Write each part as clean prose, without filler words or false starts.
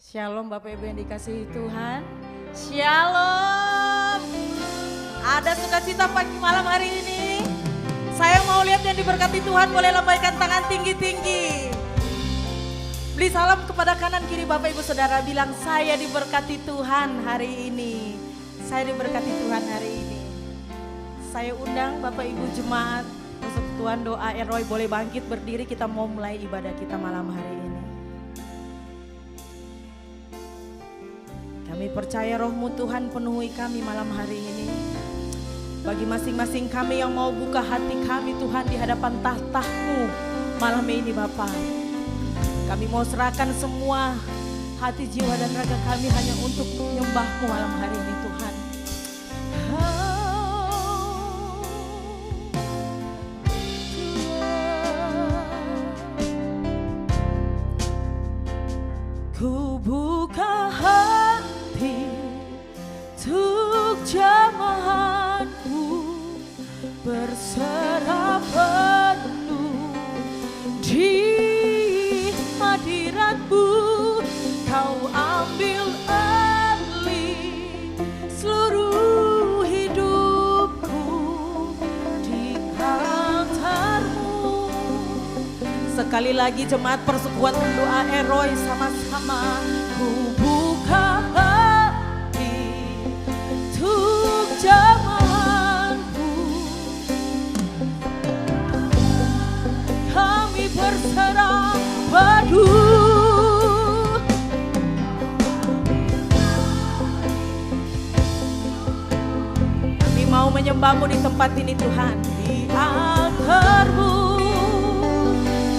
Shalom Bapak Ibu yang dikasihi Tuhan. Shalom. Ada sukacita pagi malam hari ini. Saya mau lihat yang diberkati Tuhan, boleh lambaikan tangan tinggi-tinggi. Beri salam kepada kanan kiri Bapak Ibu Saudara, bilang saya diberkati Tuhan hari ini. Saya diberkati Tuhan hari ini. Saya undang Bapak Ibu jemaat persekutuan doa Elroy boleh bangkit berdiri, kita mau mulai ibadah kita malam hari ini. Kami percaya rohmu Tuhan penuhi kami malam hari ini. Bagi masing-masing kami yang mau buka hati kami Tuhan di hadapan tahta-Mu malam ini Bapa. Kami mau serahkan semua hati, jiwa dan raga kami hanya untuk menyembah-Mu malam hari ini Tuhan. Ku buka hati untuk jamahanku, berserah penuh di hadirat-Mu. Kau ambil alih seluruh hidupku di altar-Mu. Sekali lagi jemaat persekutuan doa Elroy sama-sama. Ku buka hati untuk jamahanku, kami berserah penuh. Kami mau menyembah-Mu di tempat ini Tuhan, di altar-Mu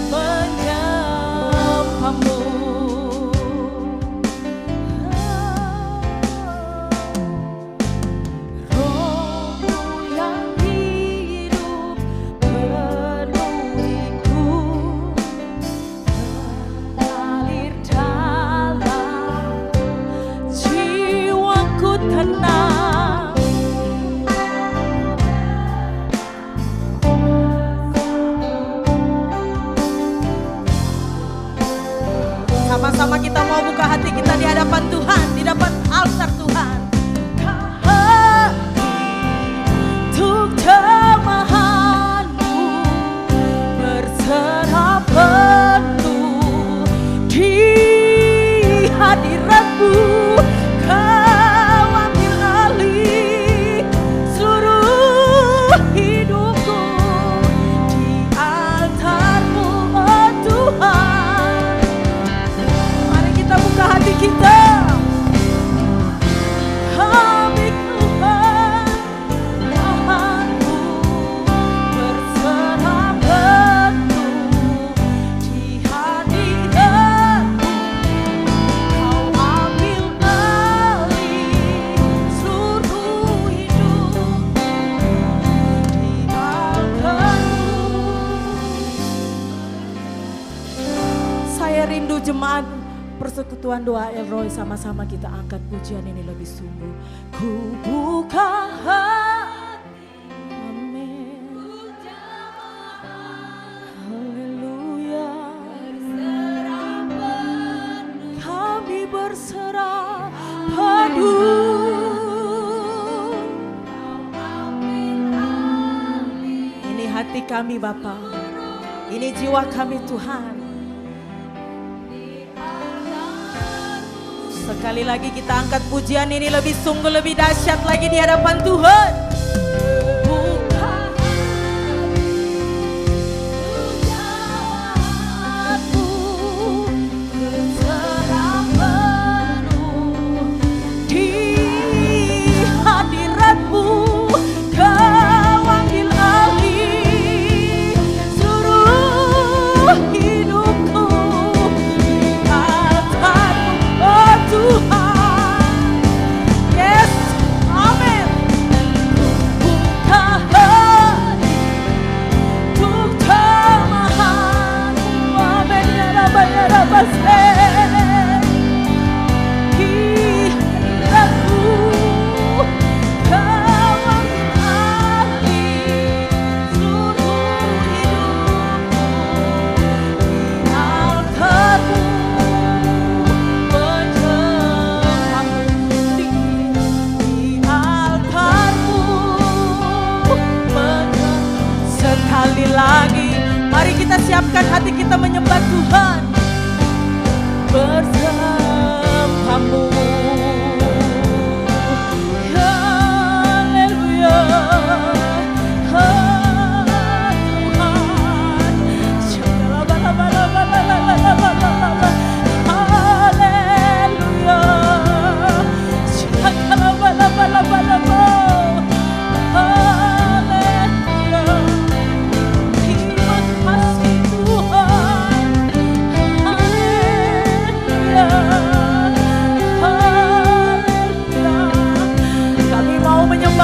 menyembah-Mu. Sama-sama kita mau buka hati kita di hadapan Tuhan, di hadapan altar Tuhan. Untuk jamahan-Mu berserah penuh di hadirat-Mu. Kau ambil alih seluruh hidupku di altar-Mu, oh Tuhan. Buka hati kita, kami Tuhan, Tuhanku berserah penuh di hadirat-Mu. Kau ambil alih seluruh hidupku di altar-Mu. Saya rindu jemaat persekutuan doa Elroy, sama-sama kita angkat pujian ini lebih sungguh. Ku buka hati, amin, haleluya, kami berserah penuh. Ini hati kami Bapa, ini jiwa kami Tuhan. Sekali lagi kita angkat pujian ini lebih sungguh, lebih dahsyat lagi di hadapan Tuhan. Tuhan, yes, amin. Mari kita siapkan hati kita menyembah Tuhan bersamamu. Haleluya.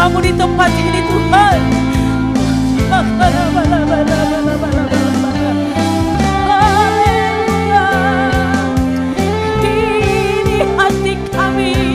Kamu di tempat ini Tuhan. Haleluya. Ini hati kami.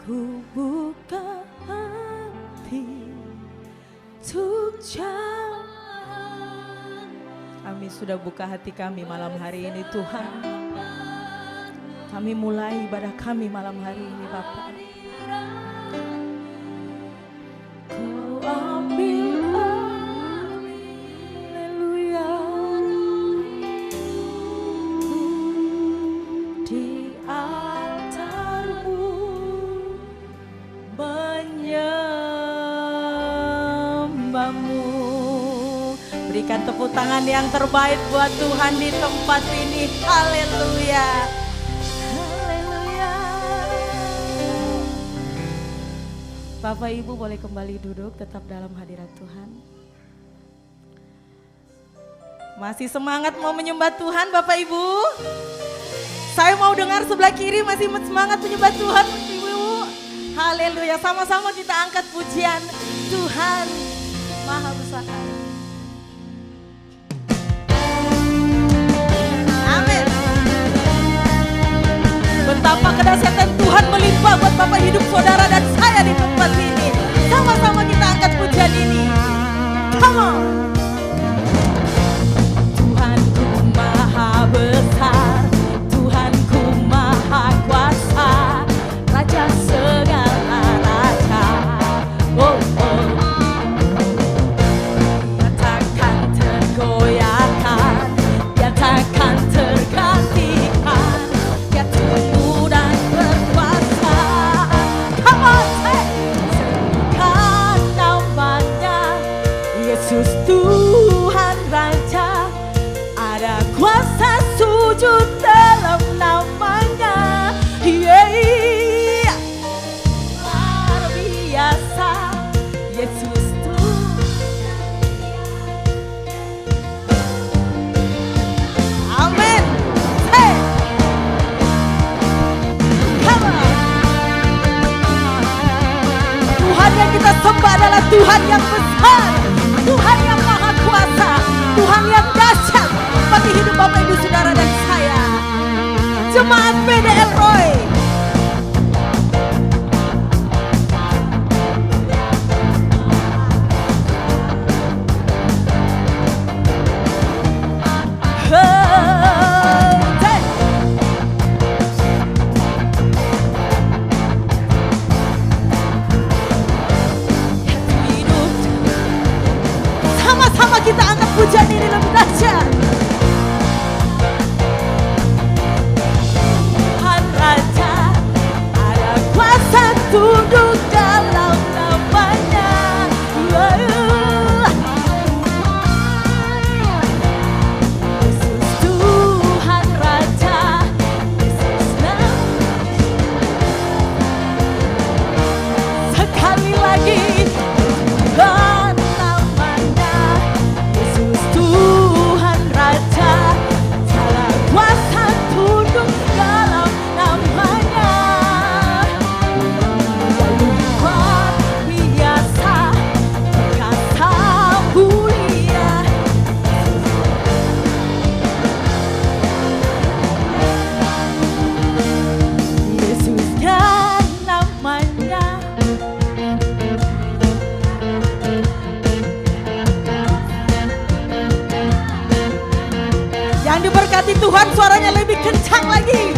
Ku buka hati untuk jalan. Kami sudah buka hati kami malam hari ini Tuhan. Kami mulai ibadah kami malam hari ini Bapa. Kau ambil haleluya di altarmu menyembahmu. Berikan tepuk tangan yang terbaik buat Tuhan di tempat ini. Haleluya. Haleluya. Bapak Ibu boleh kembali duduk tetap dalam hadirat Tuhan. Masih semangat mau menyembah Tuhan Bapak Ibu? Saya mau dengar sebelah kiri masih semangat menyembah Tuhan Ibu. Haleluya, sama-sama kita angkat pujian Tuhan Maha Besar. Amin. Betapa kedahsyatan Tuhan melimpah buat Bapak hidup saudara dan saya di tempat ini. Sama-sama kita angkat pujian ini. Come on. Tuhanku Maha Besar, Tuhanku Maha Kuasa, Raja segala raja. Oh, oh. Dia takkan tergoyahkan, dia takkan tergantikan, dia tunggu dan berkuasa. Come on, say. Sembuhkan namanya, Yesus Tuhan Raja. Ada kuasa sujud dalam namanya. Yeah. Luar biasa Yesus Tuhan. Amin. Hey. Come on. Tuhan yang kita sembah adalah Tuhan yang besar, Tuhan yang maha kuasa, Tuhan yang dahsyat bagi hidup Bapak Ibu Saudara dan saya. Jemaat PDL Roy. Yang diberkati Tuhan suaranya lebih kencang lagi.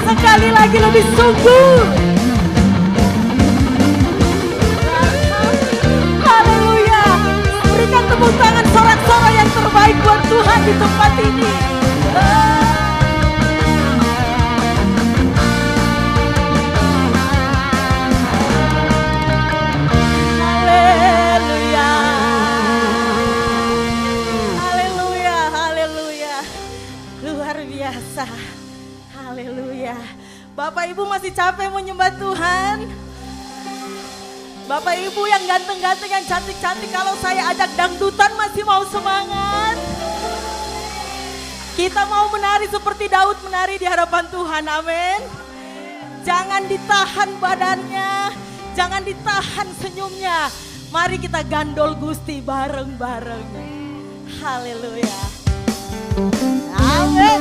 Sekali lagi lebih sungguh. Haleluya. Berikan tepuk tangan sorak-sorai yang terbaik buat Tuhan di tempat ini. Haleluya. Haleluya, haleluya. Luar biasa. Haleluya. Bapak Ibu masih capek menyembah Tuhan? Bapak Ibu yang ganteng-ganteng, yang cantik-cantik, kalau saya ajak dangdutan masih mau semangat? Kita mau menari seperti Daud menari di hadapan Tuhan, amin. Jangan ditahan badannya, jangan ditahan senyumnya. Mari kita gandol Gusti bareng-bareng. Haleluya. Amin.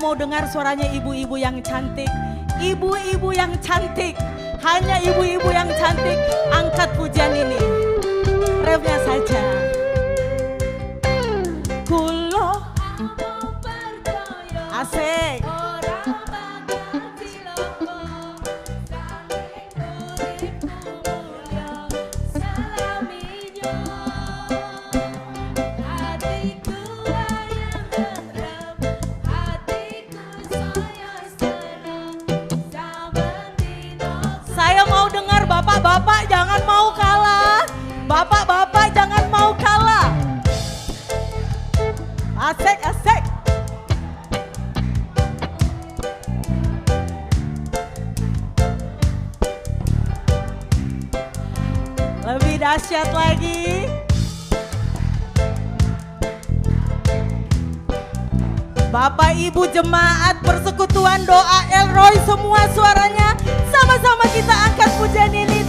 Mau dengar suaranya ibu-ibu yang cantik. Ibu-ibu yang cantik. Hanya ibu-ibu yang cantik. Angkat pujian ini. Refnya saja. Kulo asik. Bapak-bapak jangan mau kalah. Bapak-bapak jangan mau kalah. Asik, asik. Lebih dahsyat lagi. Bapak Ibu jemaat persekutuan doa Elroy, semua suaranya sama-sama kita angkat pujian ini.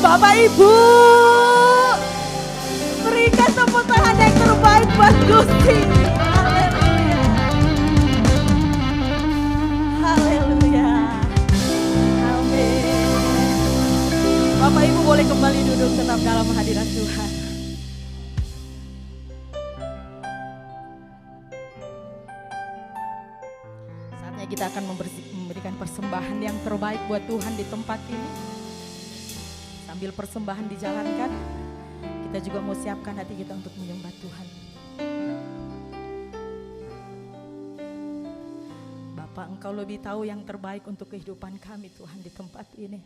Bapak Ibu, berikan tepuk tangan yang terbaik buat Gusti. Haleluya. Haleluya. Amin. Bapak Ibu boleh kembali duduk tetap dalam hadirat Tuhan. Saatnya kita akan memberikan persembahan yang terbaik buat Tuhan di tempat ini. Sambil persembahan dijalankan, kita juga mau siapkan hati kita untuk menyembah Tuhan. Bapak, Engkau lebih tahu yang terbaik untuk kehidupan kami Tuhan di tempat ini.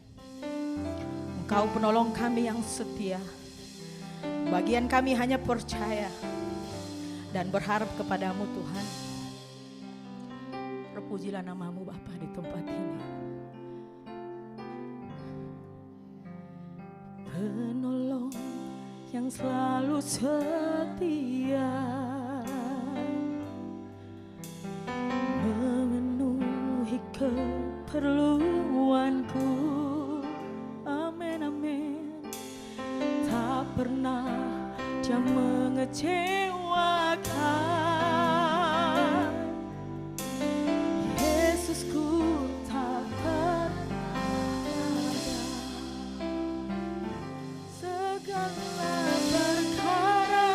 Engkau penolong kami yang setia. Bagian kami hanya percaya dan berharap kepadamu Tuhan. Terpujilah namamu Bapa di tempat ini. Penolong yang selalu setia, memenuhi keperluanku. Amin, amin. Tak pernah Dia mengecewakan. Yesusku tak pernah ada. Segala perkara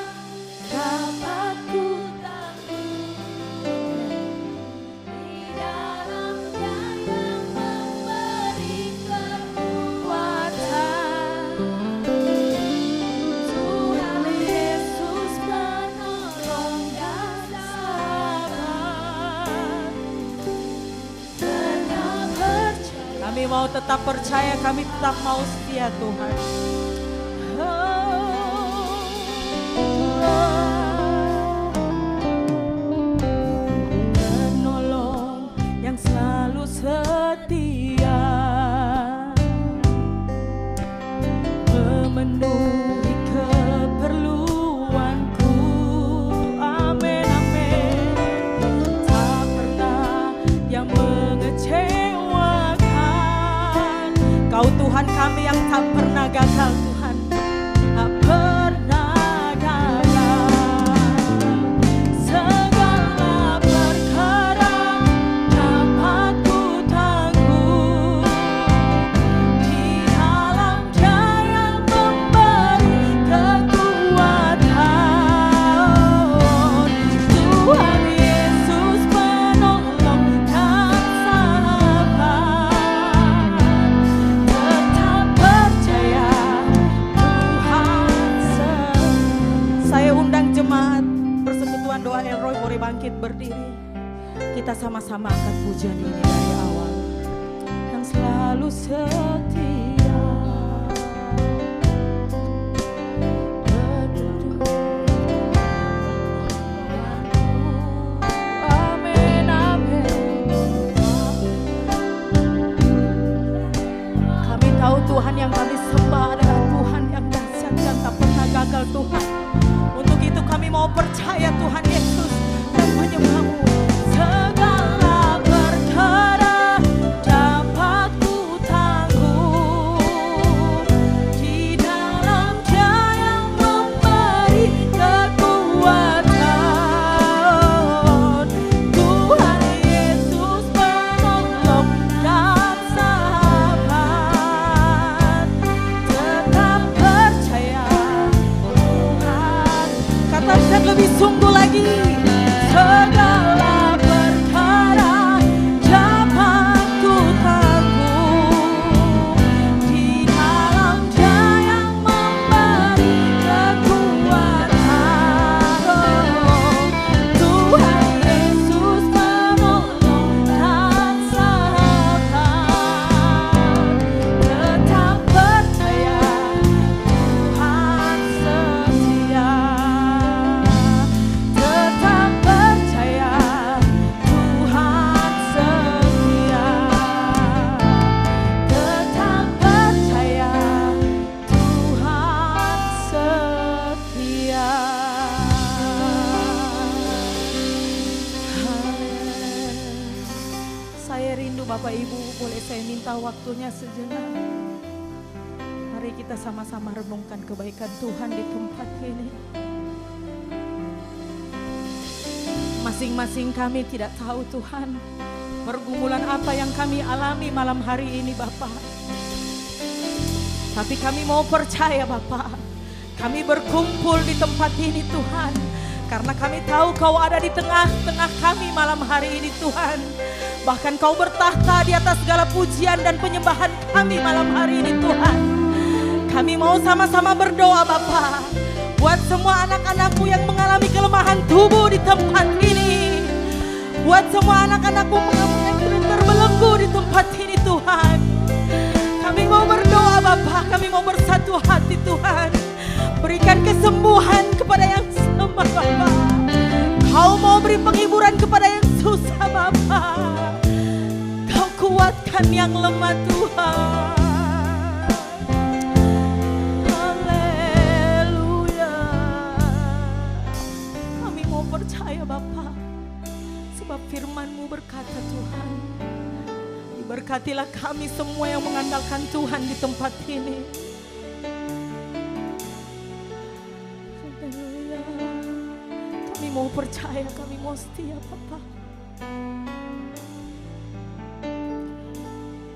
dapat ku tanggung di dalam-Nya yang memberi kekuatan. Tuhan Yesus penolong dan sahabat. Tetap percaya. Kami mau tetap percaya, kami tetap mau setia Tuhan. Penolong yang selalu setia, memenuhi keperluanku. Amin, amin. Tak pernah Dia mengecewakan. Kau Tuhan kami yang tak pernah gagal Tuhan. Tak pernah gagal. Segala perkara dapat ku tanggung di dalam Dia yang memberi kekuatan. Tuhan Yesus penolong dan sahabat. Tetap percaya Tuhan. Saya undang jemaat persekutuan doa El Roy boleh bangkit berdiri. Kita sama-sama angkat pujian ini dari awal. Yang selalu setia. Amin, amin. Kami tahu Tuhan yang kami sembah adalah Tuhan yang dahsyat dan tak pernah gagal Tuhan. Untuk itu kami mau percaya Tuhan Yesus dan menyembah-Mu. Segala perkara dapat ku tanggung di dalam Dia yang memberi kekuatan. Tuhan Yesus penolong dan sahabat. Tetap percaya Tuhan. Katakan lebih sungguh lagi. Segala perkara dapat ku tanggung di dalam Dia yang memberi kekuatan. Tuhan Yesus penolong dan sahabat. Tetap percaya Tuhan setia. Tetap percaya Tuhan setia. Tetap percaya Tuhan setia. Saya rindu Bapak Ibu, boleh saya minta waktunya sejenak. Mari kita sama-sama renungkan kebaikan Tuhan di tempat ini. Masing-masing kami tidak tahu Tuhan, pergumulan apa yang kami alami malam hari ini Bapa. Tapi kami mau percaya Bapa, kami berkumpul di tempat ini Tuhan, karena kami tahu Kau ada di tengah-tengah kami malam hari ini Tuhan. Bahkan Kau bertahta di atas segala pujian dan penyembahan kami malam hari ini Tuhan. Kami mau sama-sama berdoa Bapa, buat semua anak-anakmu yang mengalami kelemahan tubuh di tempat ini. Buat semua anak-anakmu yang terbelenggu di tempat ini Tuhan. Kami mau berdoa Bapa, kami mau bersatu hati Tuhan. Berikan kesembuhan kepada yang lemah Bapa. Kau mau beri penghiburan kepada yang susah Bapa. Kau kuatkan yang lemah Tuhan. Percaya Bapa, sebab firman-Mu berkata Tuhan, diberkatilah kami semua yang mengandalkan Tuhan di tempat ini. Kami mau percaya, kami mau setia Bapa.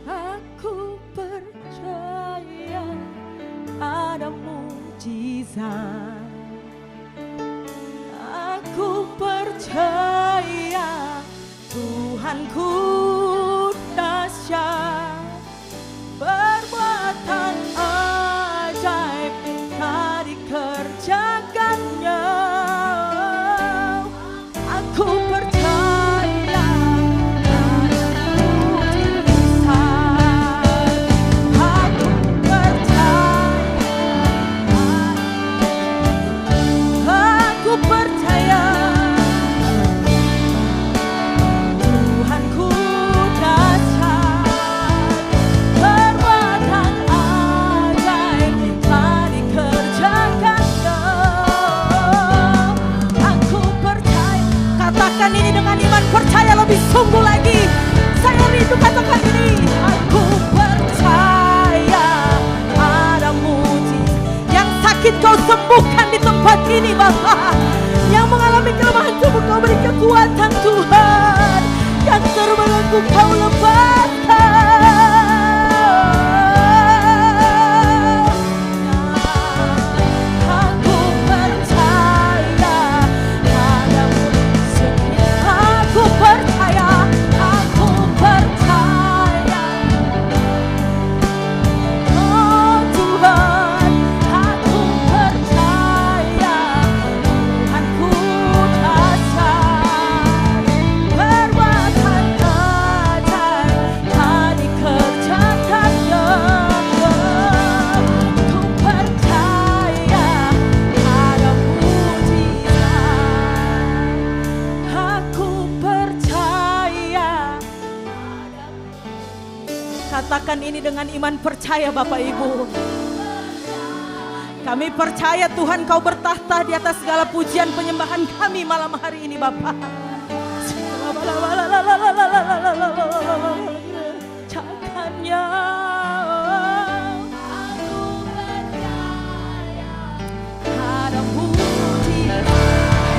Aku percaya ada mujizat. Aku percaya Tuhanku dahsyat, perbuatan ajaib telah dikerjakannya. Aku percaya ada mujizat. Aku percaya Tuhanku dahsyat, perbuatan ajaib telah dikerjakannya. Aku percaya, katakan ini dengan iman, percaya lebih sungguh lagi. Saya rindu katakan ini. Aku percaya ada mujizat. Yang sakit Kau sembuhkan di tempat ini Bapa. Yang mengalami kelemahan tubuh Kau beri kekuatan Tuhan. Yang terbelenggu Kau lepaskan. Aku percaya padamu. Aku percaya, aku percaya. Oh Tuhan, aku percaya Tuhanku dahsyat, perbuatan ajaib telah dikerjakannya. Ku percaya ada mujizat. Aku percaya. Katakan ini dengan iman, percaya Bapak Ibu. Kami percaya Tuhan Kau bertahta di atas segala pujian penyembahan kami malam hari ini Bapak. Cakannya ada mujizat.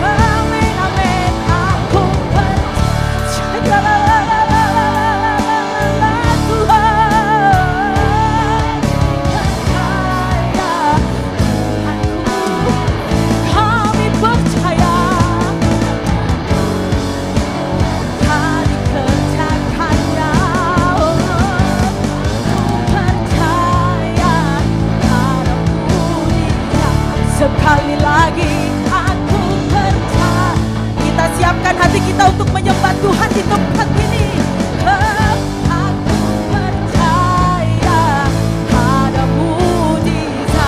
Amin, amin. Aku percaya sekali lagi aku percaya. Kita siapkan hati kita untuk menyembah Tuhan di tempat ini. Aku percaya ada mujizat,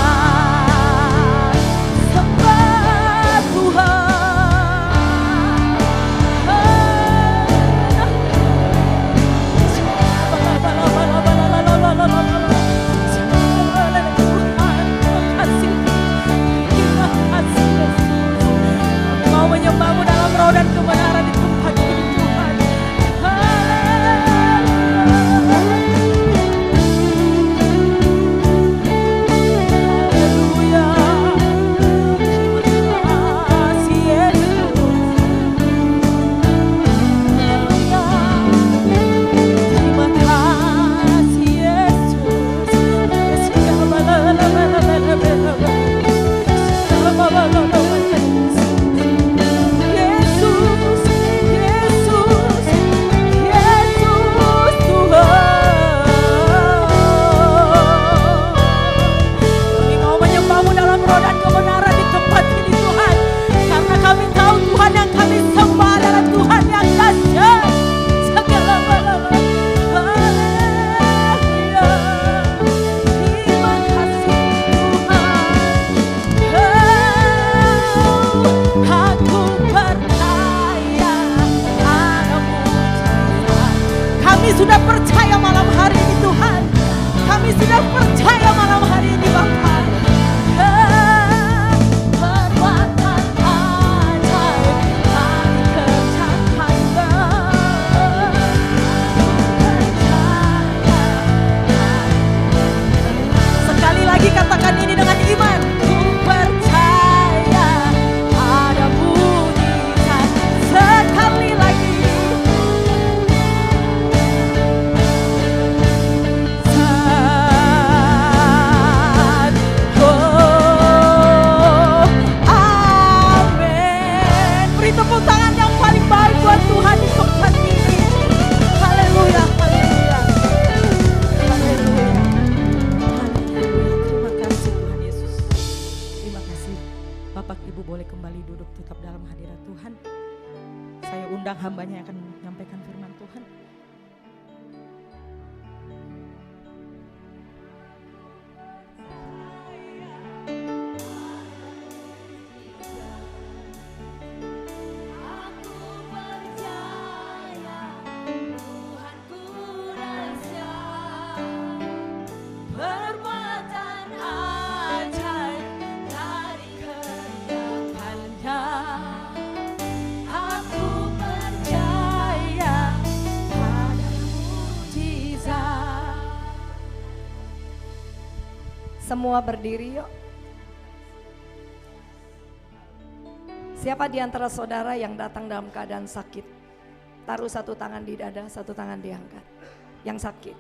sebab Tuhan menyembah-Mu dalam roh dan kebenaran di tempat ini Tuhan. sudah percaya malam hari ini Tuhan. Kami sudah percaya malam hari ini Bapa. Perbuatan ajaib kami kerjakan. Sekali lagi katakan ini dengan iman. Ku percaya ada mujizat. Sekali lagi. Tepuk tangan yang paling baik buat Tuhan di tempat ini. Haleluya, haleluya, haleluya, haleluya. Terima kasih Tuhan Yesus. Terima kasih. Bapak Ibu boleh kembali duduk tetap dalam hadirat Tuhan. Saya undang hambanya yang akan menyampaikan firman Tuhan. Semua berdiri yuk. Siapa di antara saudara yang datang dalam keadaan sakit? Taruh satu tangan di dada, satu tangan diangkat. Yang sakit,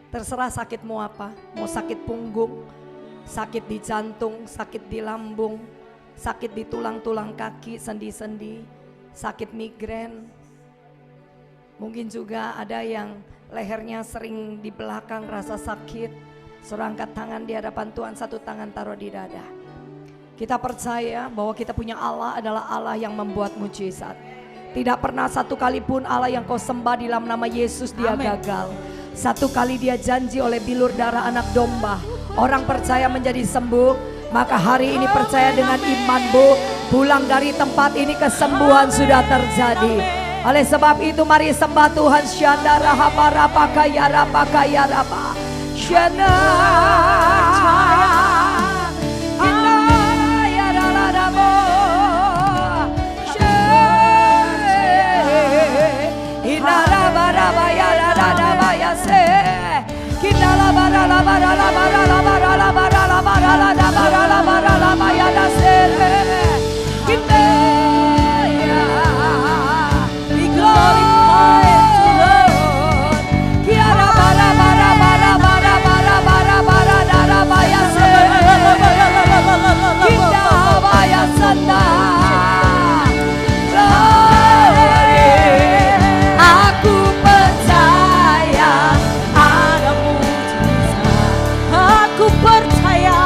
terserah sakitmu apa. Mau sakit punggung, sakit di jantung, sakit di lambung, sakit di tulang-tulang kaki, sendi-sendi, sakit migrain. Mungkin juga ada yang lehernya sering di belakang rasa sakit. Saudara angkat tangan di hadapan Tuhan, satu tangan taruh di dada. Kita percaya bahwa kita punya Allah adalah Allah yang membuat mujizat. Tidak pernah satu kali pun Allah yang kau sembah di dalam nama Yesus dia gagal. Satu kali dia janji oleh bilur darah anak domba. Orang percaya menjadi sembuh. Maka hari ini percaya dengan imanmu, pulang dari tempat ini kesembuhan sudah terjadi. Oleh sebab itu mari sembah Tuhan. Syandara habarapa kayarapa kayarapa. Shana aku percaya ada mujizat. Aku percaya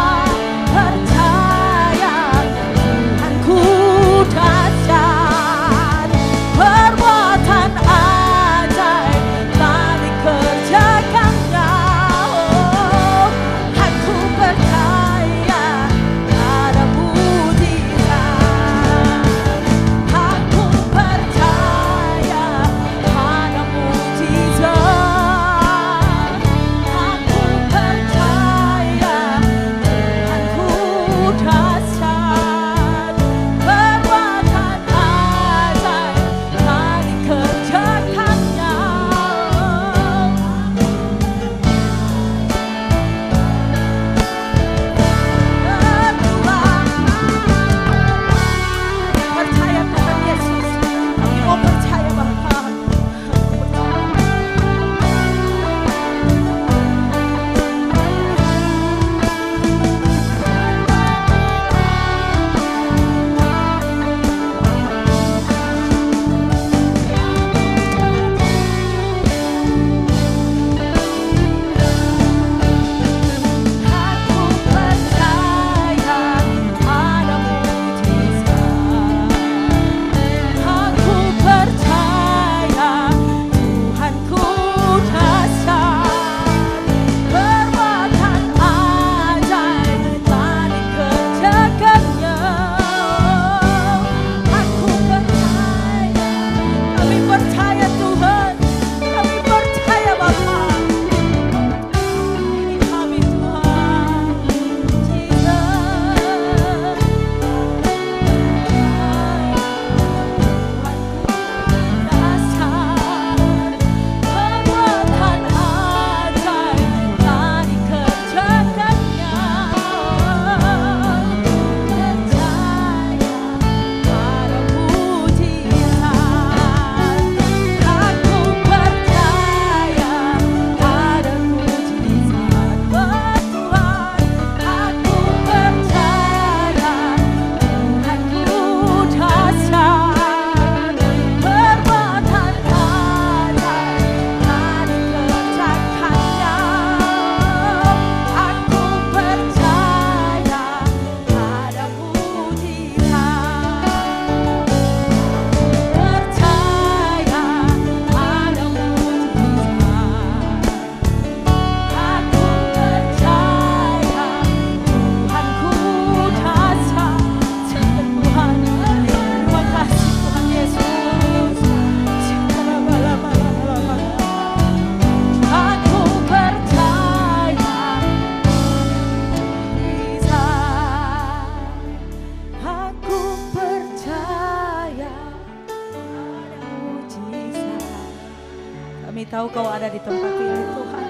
Kami tahu Kau ada di tempat ini Tuhan.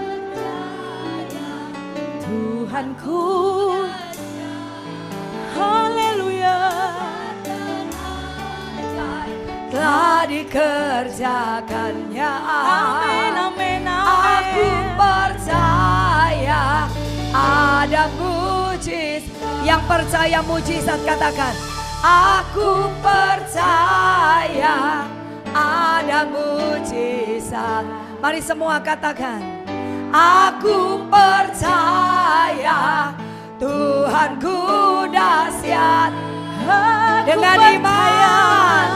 Tuhanku, haleluya, telah dikerjakannya. amin, amin, Aku amin. percaya ada mujizat. Yang percaya mujizat katakan, aku percaya ada mujizat. Mari semua katakan, aku percaya Tuhanku dahsyat. Dengan iman,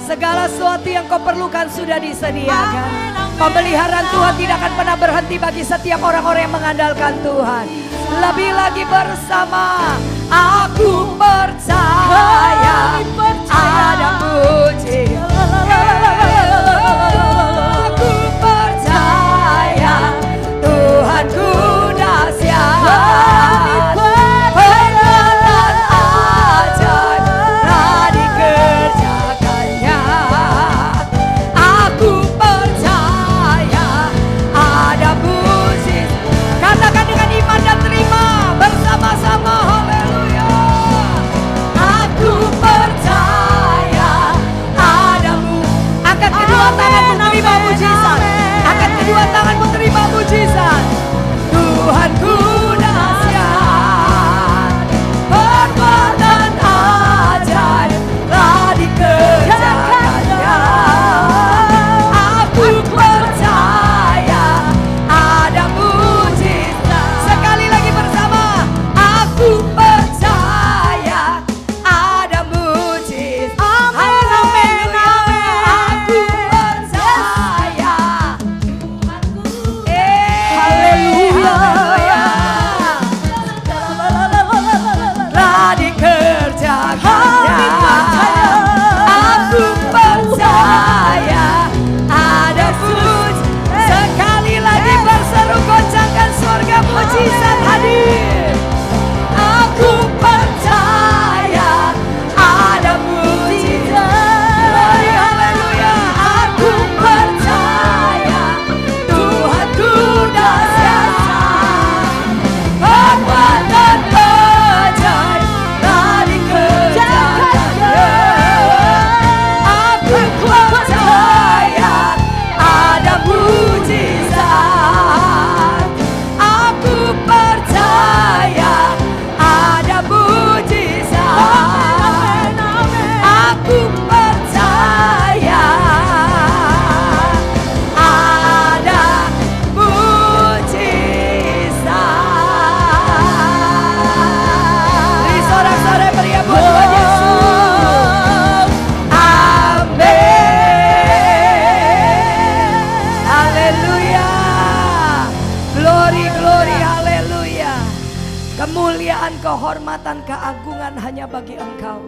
segala sesuatu yang kau perlukan sudah disediakan. Amin, amin. Pemeliharaan Tuhan tidak akan pernah berhenti bagi setiap orang-orang yang mengandalkan Tuhan. Lebih lagi bersama, aku percaya ada mujizat. Aku percaya Tuhanku dahsyat. Perbuatan ajaib telah dikerjakannya. Aku percaya ada mujizat. Katakan dengan iman dan terima bersama-sama, haleluya. Aku percaya ada mujizat. Angkat kedua tanganmu terima mujizat. Angkat kedua tanganmu terima mujizat. Tuhanku dahsyat. Perbuatan ajaib telah dikerjakannya. Aku percaya ada mujizat. Sekali lagi bersama, aku percaya ada mujizat. Amin, amin, amin. Aku percaya. Haleluya. Telah dikerjakannya. Aku percaya ada mujizat. Sekali lagi berseru goncangkan surga, mujizat hadir. Aku percaya ada mujizat. Haleluya. Aku percaya Tuhanku dahsyat. Perbuatan ajaib telah dikerjakannya. Aku percaya ada mujizat. Aku percaya ada mujizat. Aku percaya ada mujizat. Beri sorak-sorai meriah buat Tuhan Yesus. Amin. Haleluya. Glory, glory, haleluya. Kemuliaan, kehormatan, keagungan hanya bagi Engkau.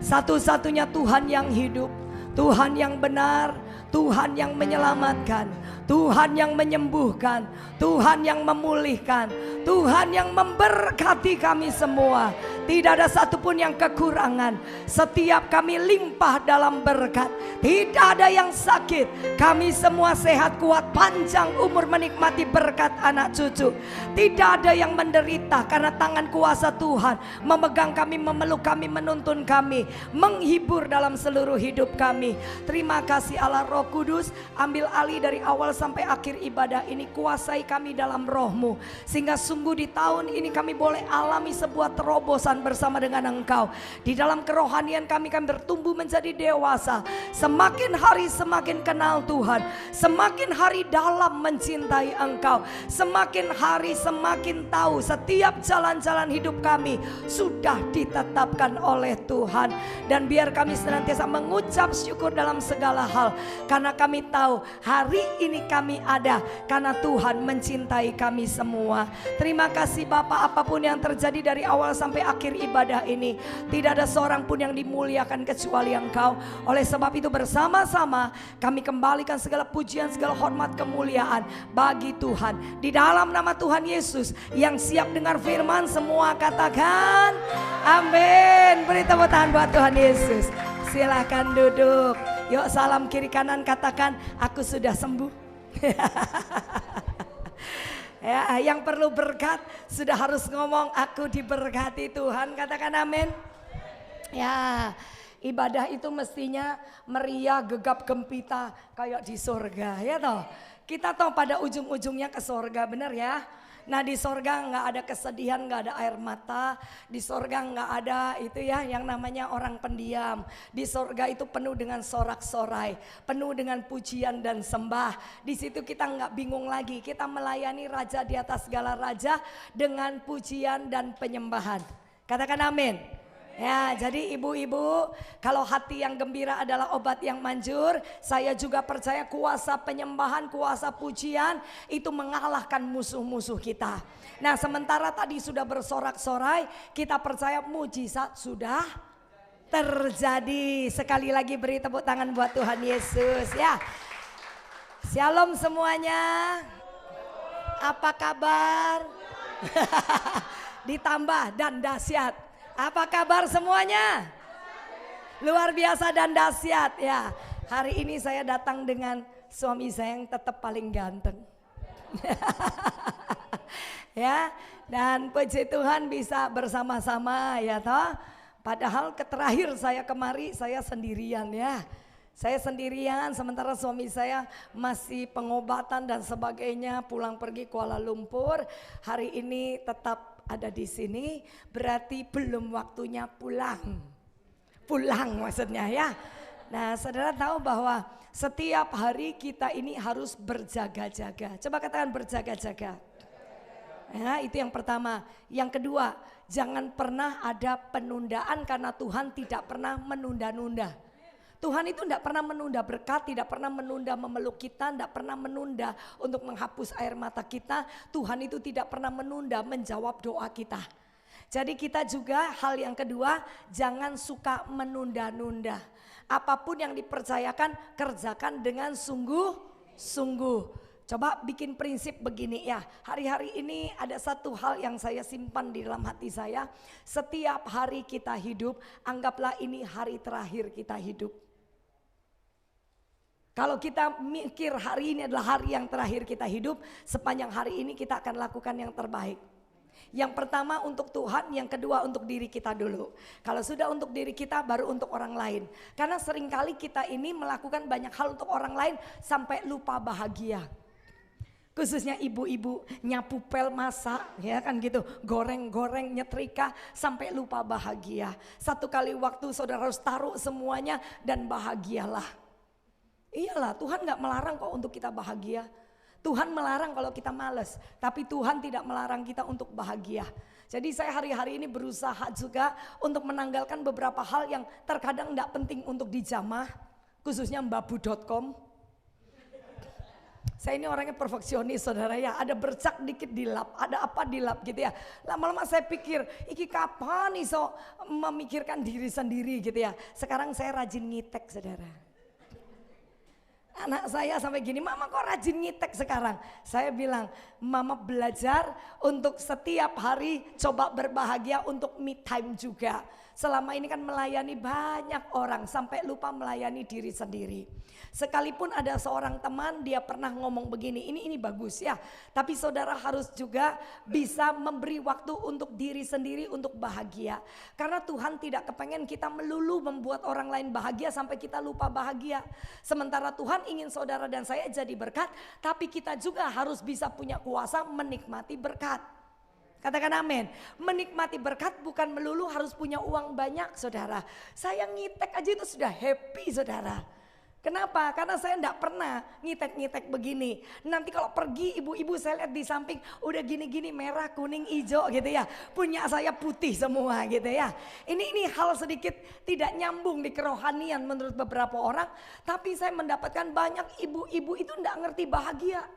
Satu-satunya Tuhan yang hidup, Tuhan yang benar, Tuhan yang menyelamatkan, Tuhan yang menyembuhkan, Tuhan yang memulihkan, Tuhan yang memberkati kami semua. Tidak ada satupun yang kekurangan. Setiap kami limpah dalam berkat. Tidak ada yang sakit. Kami semua sehat, kuat, panjang umur, menikmati berkat anak cucu. Tidak ada yang menderita karena tangan kuasa Tuhan memegang kami, memeluk kami, menuntun kami, menghibur dalam seluruh hidup kami. Terima kasih Allah Roh Kudus. Ambil alih dari awal sampai akhir ibadah ini. Kuasai kami dalam roh-Mu, sehingga sungguh di tahun ini kami boleh alami sebuah terobosan bersama dengan Engkau. Di dalam kerohanian kami bertumbuh menjadi dewasa. Semakin hari semakin kenal Tuhan. Semakin hari dalam mencintai Engkau. Semakin hari semakin tahu setiap jalan-jalan hidup kami sudah ditetapkan oleh Tuhan. Dan biar kami senantiasa mengucap syukur dalam segala hal. Karena kami tahu hari ini kami ada karena Tuhan mencintai kami semua. Terima kasih Bapak, apapun yang terjadi dari awal sampai akhir ibadah ini, tidak ada seorang pun yang dimuliakan kecuali Engkau. Oleh sebab itu bersama-sama kami kembalikan segala pujian, segala hormat, kemuliaan bagi Tuhan. Di dalam nama Tuhan Yesus yang siap dengar firman, semua katakan amin. Beri tepuk tangan buat Tuhan Yesus. Silakan duduk. Yuk salam kiri kanan, katakan aku sudah sembuh. Ya, yang perlu berkat sudah harus ngomong aku diberkati Tuhan, katakan amin. Ya, ibadah itu mestinya meriah, gegap gempita kayak di surga, ya toh. Kita toh pada ujung-ujungnya ke surga, bener ya. Nah di sorga nggak ada kesedihan, nggak ada air mata. Di sorga nggak ada itu ya yang namanya orang pendiam. Di sorga itu penuh dengan sorak-sorai, penuh dengan pujian dan sembah. Di situ kita nggak bingung lagi, kita melayani Raja di atas segala raja dengan pujian dan penyembahan. Katakan amin. Ya, jadi ibu-ibu, kalau hati yang gembira adalah obat yang manjur, saya juga percaya kuasa penyembahan, kuasa pujian itu mengalahkan musuh-musuh kita. Nah, sementara tadi sudah bersorak-sorai, kita percaya mujizat sudah terjadi. Sekali lagi beri tepuk tangan buat Tuhan Yesus ya. Shalom semuanya. Apa kabar? Ditambah dan dahsyat. Apa kabar semuanya? Luar biasa dan dahsyat ya. Hari ini saya datang dengan suami saya yang tetap paling ganteng. Ya, dan puji Tuhan bisa bersama-sama ya toh. Padahal terakhir saya kemari saya sendirian ya. Saya sendirian sementara suami saya masih pengobatan dan sebagainya, pulang pergi Kuala Lumpur. Hari ini tetap ada di sini, berarti belum waktunya pulang. Pulang maksudnya ya. Nah, saudara tahu bahwa setiap hari kita ini harus berjaga-jaga. Coba katakan berjaga-jaga. Ya, itu yang pertama. Yang kedua, jangan pernah ada penundaan karena Tuhan tidak pernah menunda-nunda. Tuhan itu tidak pernah menunda berkat, tidak pernah menunda memeluk kita, tidak pernah menunda untuk menghapus air mata kita. Tuhan itu tidak pernah menunda menjawab doa kita. Jadi kita juga hal yang kedua, jangan suka menunda-nunda. Apapun yang dipercayakan, kerjakan dengan sungguh-sungguh. Coba bikin prinsip begini ya, hari-hari ini ada satu hal yang saya simpan di dalam hati saya. Setiap hari kita hidup, anggaplah ini hari terakhir kita hidup. Kalau kita mikir hari ini adalah hari yang terakhir kita hidup, sepanjang hari ini kita akan lakukan yang terbaik. Yang pertama untuk Tuhan, yang kedua untuk diri kita dulu. Kalau sudah untuk diri kita, baru untuk orang lain. Karena seringkali kita ini melakukan banyak hal untuk orang lain sampai lupa bahagia. Khususnya ibu-ibu nyapu pel masak ya kan gitu, goreng-goreng nyetrika sampai lupa bahagia. Satu kali waktu saudara harus taruh semuanya dan bahagialah. Iyalah, Tuhan gak melarang kok untuk kita bahagia. Tuhan melarang kalau kita malas, tapi Tuhan tidak melarang kita untuk bahagia. Jadi saya hari-hari ini berusaha juga untuk menanggalkan beberapa hal yang terkadang gak penting untuk dijamah, khususnya mbabu.com. Saya ini orangnya perfeksionis saudara ya, ada bercak dikit dilap, ada apa dilap gitu ya. Lama-lama saya pikir, iki kapan nih so memikirkan diri sendiri gitu ya. Sekarang saya rajin ngitek saudara. Anak saya sampai gini, mama kok rajin ngitek sekarang? Saya bilang, mama belajar untuk setiap hari coba berbahagia untuk me time juga. Selama ini kan melayani banyak orang sampai lupa melayani diri sendiri. Sekalipun ada seorang teman dia pernah ngomong begini, ini bagus ya. Tapi saudara harus juga bisa memberi waktu untuk diri sendiri untuk bahagia. Karena Tuhan tidak kepengen kita melulu membuat orang lain bahagia sampai kita lupa bahagia. Sementara Tuhan ingin saudara dan saya jadi berkat, tapi kita juga harus bisa punya kuasa menikmati berkat. Katakan amin. Menikmati berkat bukan melulu harus punya uang banyak saudara. Saya ngitek aja itu sudah happy saudara. Kenapa? Karena saya enggak pernah ngitek-ngitek begini. Nanti kalau pergi ibu-ibu saya lihat di samping udah gini-gini merah, kuning, hijau gitu ya. Punya saya putih semua gitu ya. Ini hal sedikit tidak nyambung di kerohanian menurut beberapa orang. Tapi saya mendapatkan banyak ibu-ibu itu enggak ngerti bahagia.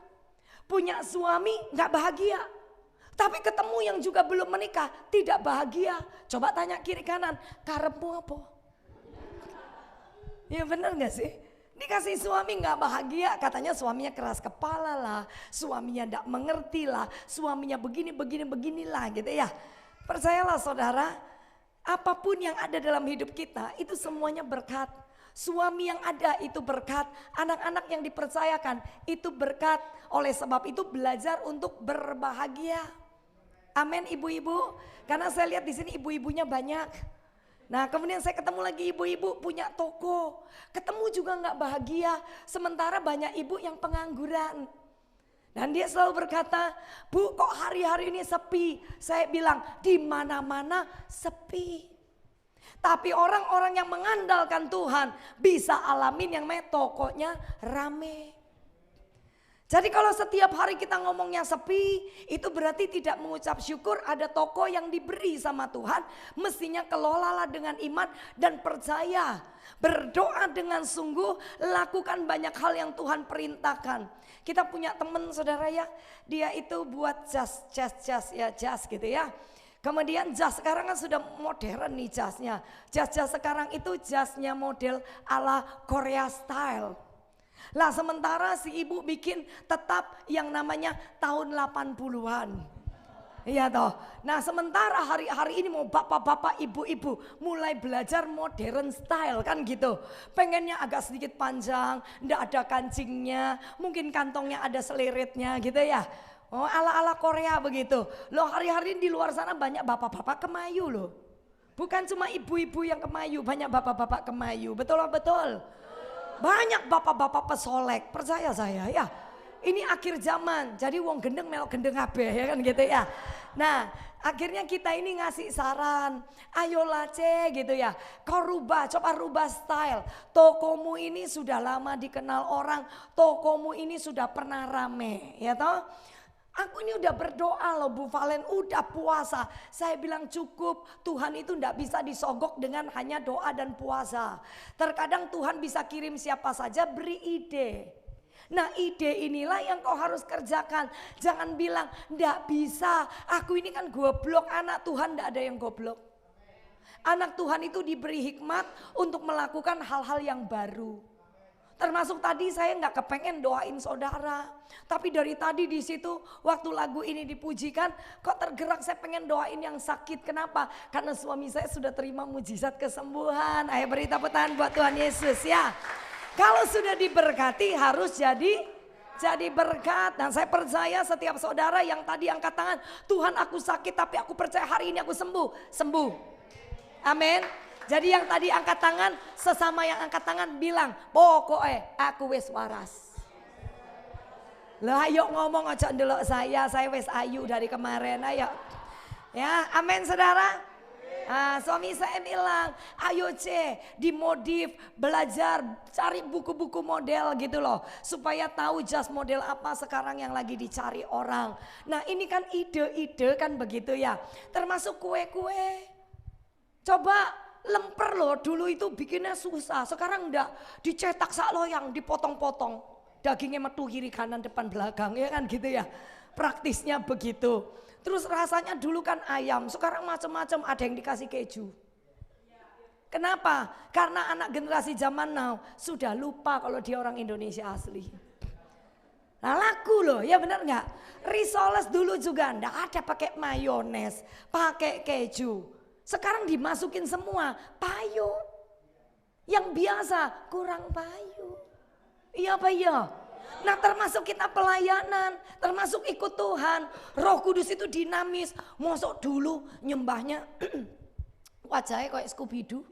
Punya suami enggak bahagia. Tapi ketemu yang juga belum menikah tidak bahagia. Coba tanya kiri kanan, karepmu apa? Ya benar gak sih? Dikasih suami gak bahagia, katanya suaminya keras kepala lah, suaminya gak mengerti lah, suaminya beginilah gitu ya. Percayalah saudara, Apapun yang ada dalam hidup kita itu semuanya berkat. Suami yang ada itu berkat, anak-anak yang dipercayakan itu berkat. Oleh sebab itu belajar untuk berbahagia. Amin ibu-ibu. Karena saya lihat di sini ibu-ibunya banyak. Nah kemudian saya ketemu lagi ibu-ibu punya toko. Ketemu juga nggak bahagia. Sementara banyak ibu yang pengangguran. Dan dia selalu berkata, Bu kok hari-hari ini sepi? Saya bilang di mana-mana sepi. Tapi orang-orang yang mengandalkan Tuhan bisa alamin yang namanya tokonya rame. Jadi kalau setiap hari kita ngomongnya sepi, itu berarti tidak mengucap syukur. Ada toko yang diberi sama Tuhan, mestinya kelolalah dengan iman dan percaya. Berdoa dengan sungguh, lakukan banyak hal yang Tuhan perintahkan. Kita punya teman saudara ya, dia itu buat jas gitu ya. Kemudian jas sekarang kan sudah modern nih jasnya. Jas-jas sekarang itu jasnya model ala Korea style. Lah sementara si ibu bikin tetap yang namanya tahun 80-an. Iya toh. Nah sementara hari-hari ini mau bapak-bapak ibu-ibu mulai belajar modern style kan gitu. Pengennya agak sedikit panjang, ndak ada kancingnya, mungkin kantongnya ada seliritnya gitu ya. Oh ala-ala Korea begitu. Loh hari-hari ini di luar sana banyak bapak-bapak kemayu loh. Bukan cuma ibu-ibu yang kemayu, banyak bapak-bapak kemayu. Betul betul. Banyak bapak-bapak pesolek, percaya saya ya. Ini akhir zaman, jadi wong gendeng melok gendeng kabeh ya kan gitu ya. Nah akhirnya kita ini ngasih saran, ayolah gitu ya. Kau coba rubah style. Tokomu ini sudah lama dikenal orang, tokomu ini sudah pernah rame ya toh. Aku ini udah berdoa loh Bu Valen, udah puasa. Saya bilang cukup, Tuhan itu enggak bisa disogok dengan hanya doa dan puasa. Terkadang Tuhan bisa kirim siapa saja beri ide. Nah ide inilah yang kau harus kerjakan. Jangan bilang enggak bisa, aku ini kan goblok, anak Tuhan enggak ada yang goblok. Anak Tuhan itu diberi hikmat untuk melakukan hal-hal yang baru. Termasuk tadi saya nggak kepengen doain saudara. Tapi dari tadi di situ waktu lagu ini dipujikan kok tergerak saya pengen doain yang sakit. Kenapa? Karena suami saya sudah terima mujizat kesembuhan. Ayo beri tepuk tangan buat Tuhan Yesus ya. Kalau sudah diberkati harus jadi berkat. Dan saya percaya setiap saudara yang tadi angkat tangan, Tuhan aku sakit tapi aku percaya hari ini aku sembuh. Amin. Jadi yang tadi angkat tangan, sesama yang angkat tangan bilang, pokoknya aku wis waras. Lah yuk ngomong aja ndelok saya wis ayu dari kemarin, ayo. Ya, amin saudara. Nah, suami saya bilang, ayo dimodif, belajar, cari buku-buku model gitu loh. Supaya tahu jas model apa sekarang yang lagi dicari orang. Nah ini kan ide-ide kan begitu ya. Termasuk kue-kue. Coba lemper loh, dulu itu bikinnya susah, sekarang enggak, dicetak sak loyang, dipotong-potong, dagingnya metu kiri kanan depan belakang ya kan gitu ya, praktisnya begitu. Terus rasanya dulu kan ayam, sekarang macam-macam, ada yang dikasih keju. Kenapa? Karena anak generasi zaman now sudah lupa kalau dia orang Indonesia asli. Nah laku loh, ya benar nggak? Risoles dulu juga enggak ada pakai mayones, pakai keju. Sekarang dimasukin semua payu. Yang biasa kurang payu. Iya apa iya? Nah termasuk kita pelayanan, termasuk ikut Tuhan. Roh Kudus itu dinamis. Mosok dulu nyembahnya wajahnya kayak Scooby-Doo.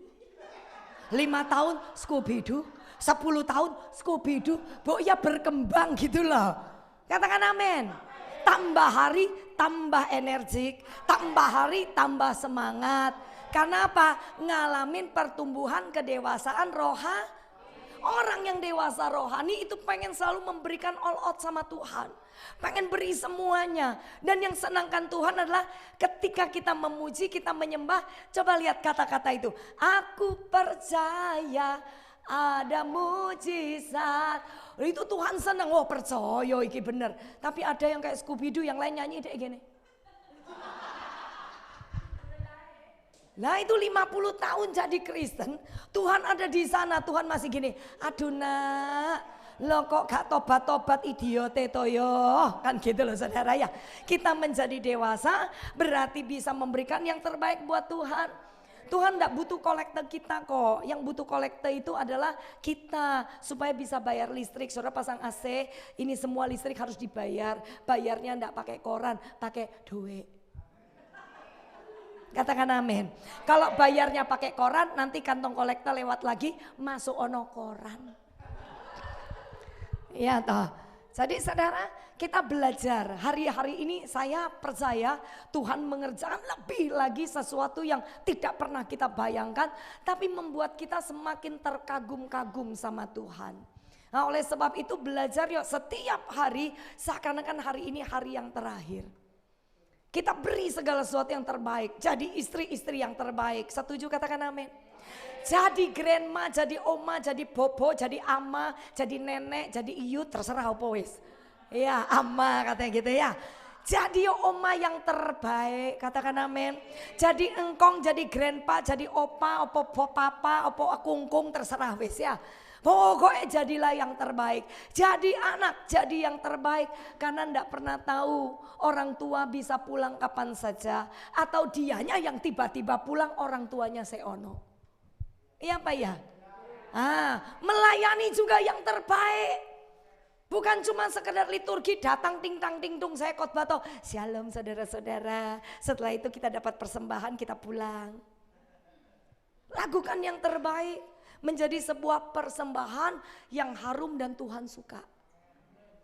5 tahun Scooby-Doo, 10 tahun Scooby-Doo. Ya berkembang gitu loh. Katakan amin. Tambah hari tambah energik, tambah hari tambah semangat. Karena apa? Ngalamin pertumbuhan kedewasaan rohani. Orang yang dewasa rohani itu pengen selalu memberikan all out sama Tuhan. Pengen beri semuanya. Dan yang senangkan Tuhan adalah ketika kita memuji, kita menyembah. Coba lihat kata-kata itu. Aku percaya ada mujizat. Itu Tuhan senang. Oh percaya iki bener. Tapi ada yang kayak Scooby-Doo yang lain nyanyi kayak gini. Nah itu 50 tahun jadi Kristen, Tuhan ada di sana, Tuhan masih gini, aduh nak, lo kok gak tobat-tobat idiote toyo, kan gitu loh saudara ya. Kita menjadi dewasa berarti bisa memberikan yang terbaik buat Tuhan. Tuhan tidak butuh kolekte kita kok. Yang butuh kolekte itu adalah kita supaya bisa bayar listrik. Saudara pasang AC, ini semua listrik harus dibayar. Bayarnya tidak pakai koran, pakai duit. Katakan amin. Kalau bayarnya pakai koran, nanti kantong kolekte lewat lagi, masuk ono koran. Ya toh. Jadi saudara, kita belajar hari-hari ini saya percaya Tuhan mengerjakan lebih lagi sesuatu yang tidak pernah kita bayangkan. Tapi membuat kita semakin terkagum-kagum sama Tuhan. Nah oleh sebab itu belajar yuk setiap hari seakan-akan hari ini hari yang terakhir. Kita beri segala sesuatu yang terbaik. Jadi istri-istri yang terbaik. Setuju katakan amin. Jadi grandma, jadi oma, jadi bobo, jadi ama, jadi nenek, jadi iyu, terserah apa wis. Ya ama katanya gitu ya. Jadi oma yang terbaik, katakan amin. Jadi engkong, jadi grandpa, jadi opa, opo papa, opo kungkung, terserah wis ya. Pokoknya jadilah yang terbaik. Jadi anak, jadi yang terbaik. Karena ndak pernah tahu orang tua bisa pulang kapan saja. Atau dianya yang tiba-tiba pulang orang tuanya seono. Iya apa ya? Melayani juga yang terbaik. Bukan cuma sekedar liturgi datang ting tang ting tung saya khotbah toh. Shalom saudara-saudara. Setelah itu kita dapat persembahan kita pulang. Lakukan yang terbaik. Menjadi sebuah persembahan yang harum dan Tuhan suka.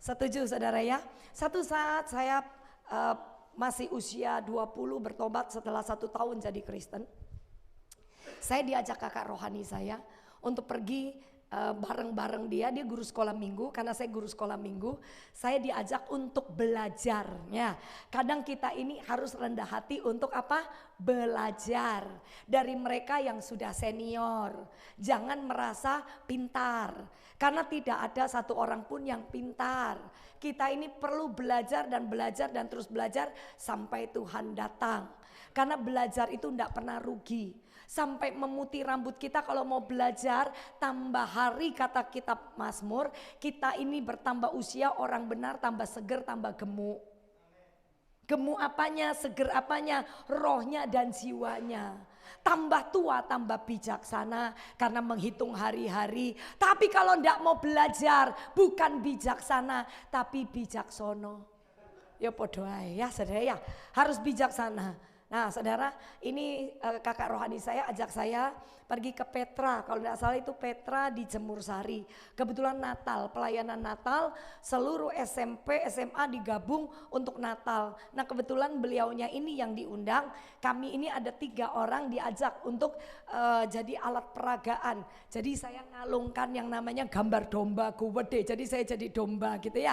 Setuju saudara ya? Satu saat saya masih usia 20 bertobat setelah 1 tahun jadi Kristen. Saya diajak kakak rohani saya untuk pergi bareng-bareng dia guru sekolah minggu. Karena saya guru sekolah minggu, saya diajak untuk belajarnya. Kadang kita ini harus rendah hati untuk apa? Belajar dari mereka yang sudah senior. Jangan merasa pintar, karena tidak ada satu orang pun yang pintar. Kita ini perlu belajar dan terus belajar sampai Tuhan datang. Karena belajar itu tidak pernah rugi. Sampai memutih rambut kita kalau mau belajar, tambah hari kata kitab Mazmur, kita ini bertambah usia, orang benar tambah seger, tambah gemuk. Gemuk apanya, seger apanya, rohnya dan jiwanya. Tambah tua, tambah bijaksana karena menghitung hari-hari. Tapi kalau tidak mau belajar, bukan bijaksana, tapi bijaksono. Ya podo ae ya saudara ya, harus bijaksana. Nah saudara, ini kakak rohani saya ajak saya pergi ke Petra. Kalau tidak salah itu Petra di Jemur Sari. Kebetulan Natal, pelayanan Natal, seluruh SMP, SMA digabung untuk Natal. Nah kebetulan beliaunya ini yang diundang. Kami ini ada 3 orang diajak untuk jadi alat peragaan. Jadi saya ngalungkan yang namanya gambar domba gowede. Jadi saya jadi domba gitu ya.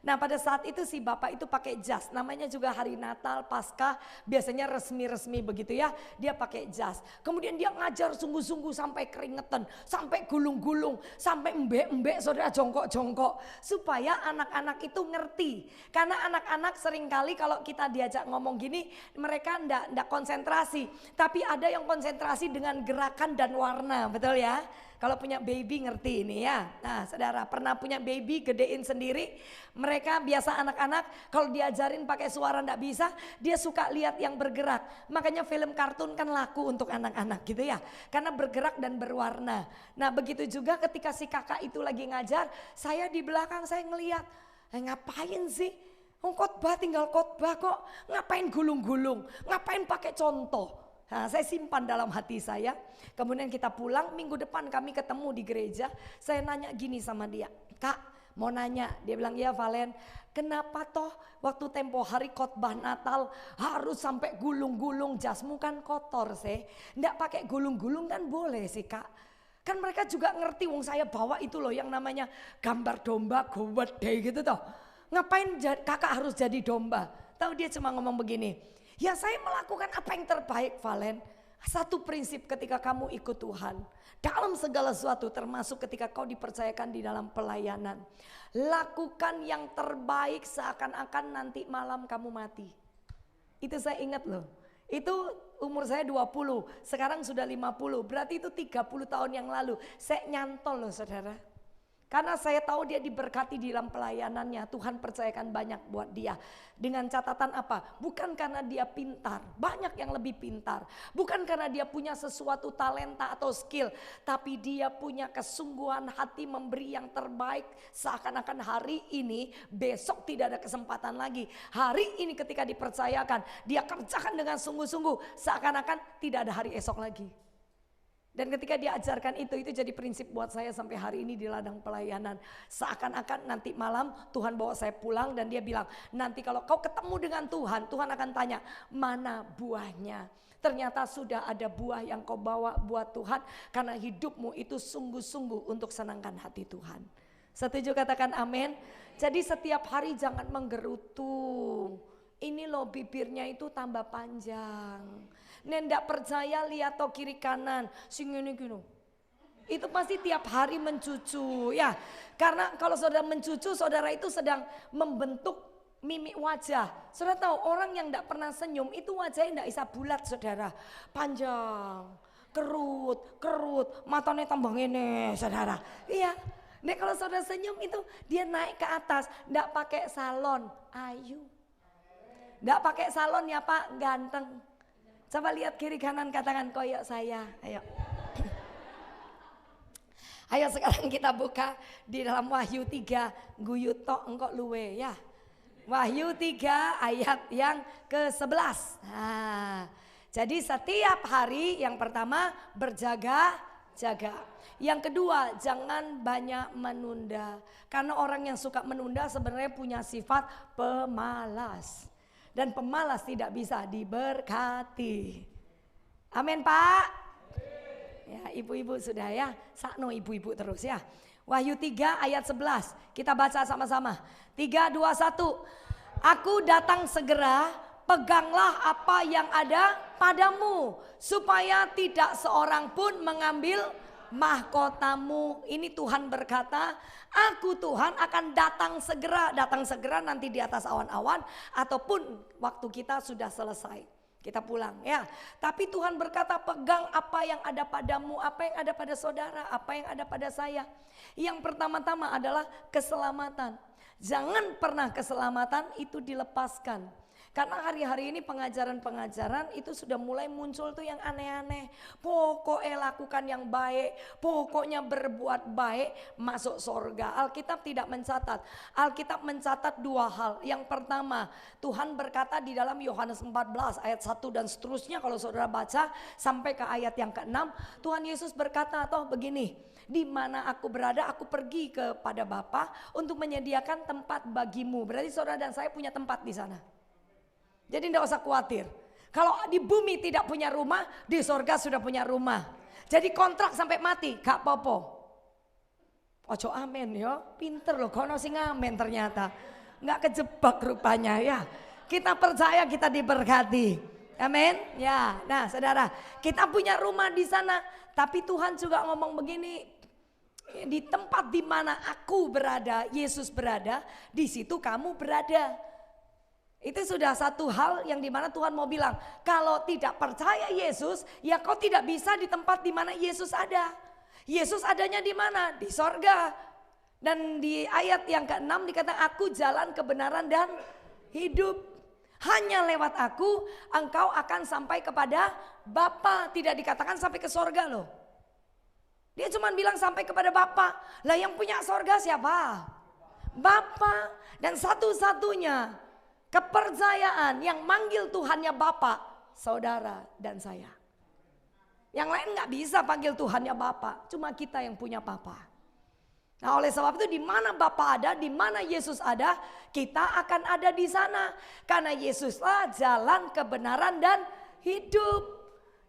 Nah pada saat itu si bapak itu pakai jas, namanya juga hari Natal, Paskah, biasanya resmi-resmi begitu ya, dia pakai jas. Kemudian dia ngajar sungguh-sungguh sampai keringetan, sampai gulung-gulung, sampai embek-embek saudara jongkok-jongkok. Supaya anak-anak itu ngerti, karena anak-anak seringkali kalau kita diajak ngomong gini, mereka ndak konsentrasi. Tapi ada yang konsentrasi dengan gerakan dan warna, betul ya? Kalau punya baby ngerti ini ya. Nah saudara pernah punya baby gedein sendiri. Mereka biasa anak-anak kalau diajarin pakai suara ndak bisa. Dia suka lihat yang bergerak. Makanya film kartun kan laku untuk anak-anak gitu ya. Karena bergerak dan berwarna. Nah begitu juga ketika si kakak itu lagi ngajar. Saya di belakang saya ngelihat. Ngapain sih? Khotbah tinggal khotbah kok. Ngapain gulung-gulung? Ngapain pakai contoh? Nah, saya simpan dalam hati saya. Kemudian kita pulang, minggu depan kami ketemu di gereja. Saya nanya gini sama dia, Kak mau nanya. Dia bilang, ya Valen, kenapa toh waktu tempo hari khotbah Natal harus sampai gulung-gulung, jasmu kan kotor sih. Nggak pakai gulung-gulung kan boleh sih Kak. Kan mereka juga ngerti, wong saya bawa itu loh yang namanya gambar domba gowede gitu toh. Ngapain kakak harus jadi domba? Tahu dia cuma ngomong begini, ya saya melakukan apa yang terbaik Valen. Satu prinsip ketika kamu ikut Tuhan. Dalam segala sesuatu termasuk ketika kau dipercayakan di dalam pelayanan. Lakukan yang terbaik seakan-akan nanti malam kamu mati. Itu saya ingat loh. Itu umur saya 20, sekarang sudah 50. Berarti itu 30 tahun yang lalu. Saya nyantol loh saudara. Karena saya tahu dia diberkati di dalam pelayanannya. Tuhan percayakan banyak buat dia. Dengan catatan apa? Bukan karena dia pintar. Banyak yang lebih pintar. Bukan karena dia punya sesuatu talenta atau skill. Tapi dia punya kesungguhan hati memberi yang terbaik. Seakan-akan hari ini, besok tidak ada kesempatan lagi. Hari ini ketika dipercayakan, dia kerjakan dengan sungguh-sungguh. Seakan-akan tidak ada hari esok lagi. Dan ketika dia ajarkan itu jadi prinsip buat saya sampai hari ini di ladang pelayanan. Seakan-akan nanti malam Tuhan bawa saya pulang dan dia bilang, nanti kalau kau ketemu dengan Tuhan, Tuhan akan tanya, mana buahnya? Ternyata sudah ada buah yang kau bawa buat Tuhan karena hidupmu itu sungguh-sungguh untuk senangkan hati Tuhan. Setuju, katakan amin. Jadi setiap hari jangan menggerutu. Ini loh bibirnya itu tambah panjang. Nendak percaya lihat to kiri kanan, sing ngene gini. Itu pasti tiap hari mencucu ya. Karena kalau saudara mencucu, saudara itu sedang membentuk mimik wajah. Saudara tahu orang yang tidak pernah senyum itu wajahnya tidak bisa bulat, saudara. Panjang, kerut, matanya tambah ngene, saudara. Iya. Nah kalau saudara senyum itu dia naik ke atas, tidak pakai salon, ayu. Tidak pakai salon ya Pak, ganteng. Coba lihat kiri kanan, katakan koyok saya. Ayo. Ayo sekarang kita buka di dalam Wahyu 3. Guyu tok engkok luwe ya. Wahyu 3 ayat yang ke-11. Nah, jadi setiap hari yang pertama berjaga-jaga. Yang kedua jangan banyak menunda. Karena orang yang suka menunda sebenarnya punya sifat pemalas. Dan pemalas tidak bisa diberkati. Amin Pak. Ya ibu-ibu sudah ya. Sakno ibu-ibu terus ya. Wahyu 3 ayat 11. Kita baca sama-sama. 3, 2, 1. Aku datang segera, peganglah apa yang ada padamu. Supaya tidak seorang pun mengambil mahkotamu. Ini Tuhan berkata, aku Tuhan akan datang segera. Datang segera nanti di atas awan-awan ataupun waktu kita sudah selesai. Kita pulang ya. Tapi Tuhan berkata, pegang apa yang ada padamu, apa yang ada pada saudara, apa yang ada pada saya. Yang pertama-tama adalah keselamatan. Jangan pernah keselamatan itu dilepaskan. Karena hari-hari ini pengajaran-pengajaran itu sudah mulai muncul tuh yang aneh-aneh. Pokoknya lakukan yang baik, pokoknya berbuat baik, masuk surga. Alkitab tidak mencatat. Alkitab mencatat dua hal. Yang pertama, Tuhan berkata di dalam Yohanes 14 ayat 1 dan seterusnya, kalau saudara baca sampai ke ayat yang ke-6, Tuhan Yesus berkata toh begini, di mana aku berada, aku pergi kepada Bapa untuk menyediakan tempat bagimu. Berarti saudara dan saya punya tempat di sana. Jadi tidak usah khawatir. Kalau di bumi tidak punya rumah, di sorga sudah punya rumah. Jadi kontrak sampai mati, gak apa-apa. Ojo amin ya, pinter loh, kono sing amin ternyata. Nggak kejebak rupanya ya. Kita percaya kita diberkati. Amin. Ya, nah saudara, kita punya rumah di sana. Tapi Tuhan juga ngomong begini, di tempat di mana aku berada, Yesus berada, di situ kamu berada. Itu sudah satu hal yang dimana Tuhan mau bilang, kalau tidak percaya Yesus, ya kau tidak bisa di tempat di mana Yesus ada. Yesus adanya di mana? Di sorga. Dan di ayat yang ke-6 dikatakan, aku jalan kebenaran dan hidup. Hanya lewat aku, engkau akan sampai kepada Bapa. Tidak dikatakan sampai ke sorga loh. Dia cuma bilang sampai kepada Bapa. Lah yang punya sorga siapa? Bapa. Dan satu-satunya kepercayaan yang manggil Tuhannya Bapa, saudara dan saya. Yang lain gak bisa panggil Tuhannya Bapa, cuma kita yang punya Bapa. Nah oleh sebab itu di mana Bapa ada, di mana Yesus ada, kita akan ada di sana. Karena Yesuslah jalan kebenaran dan hidup.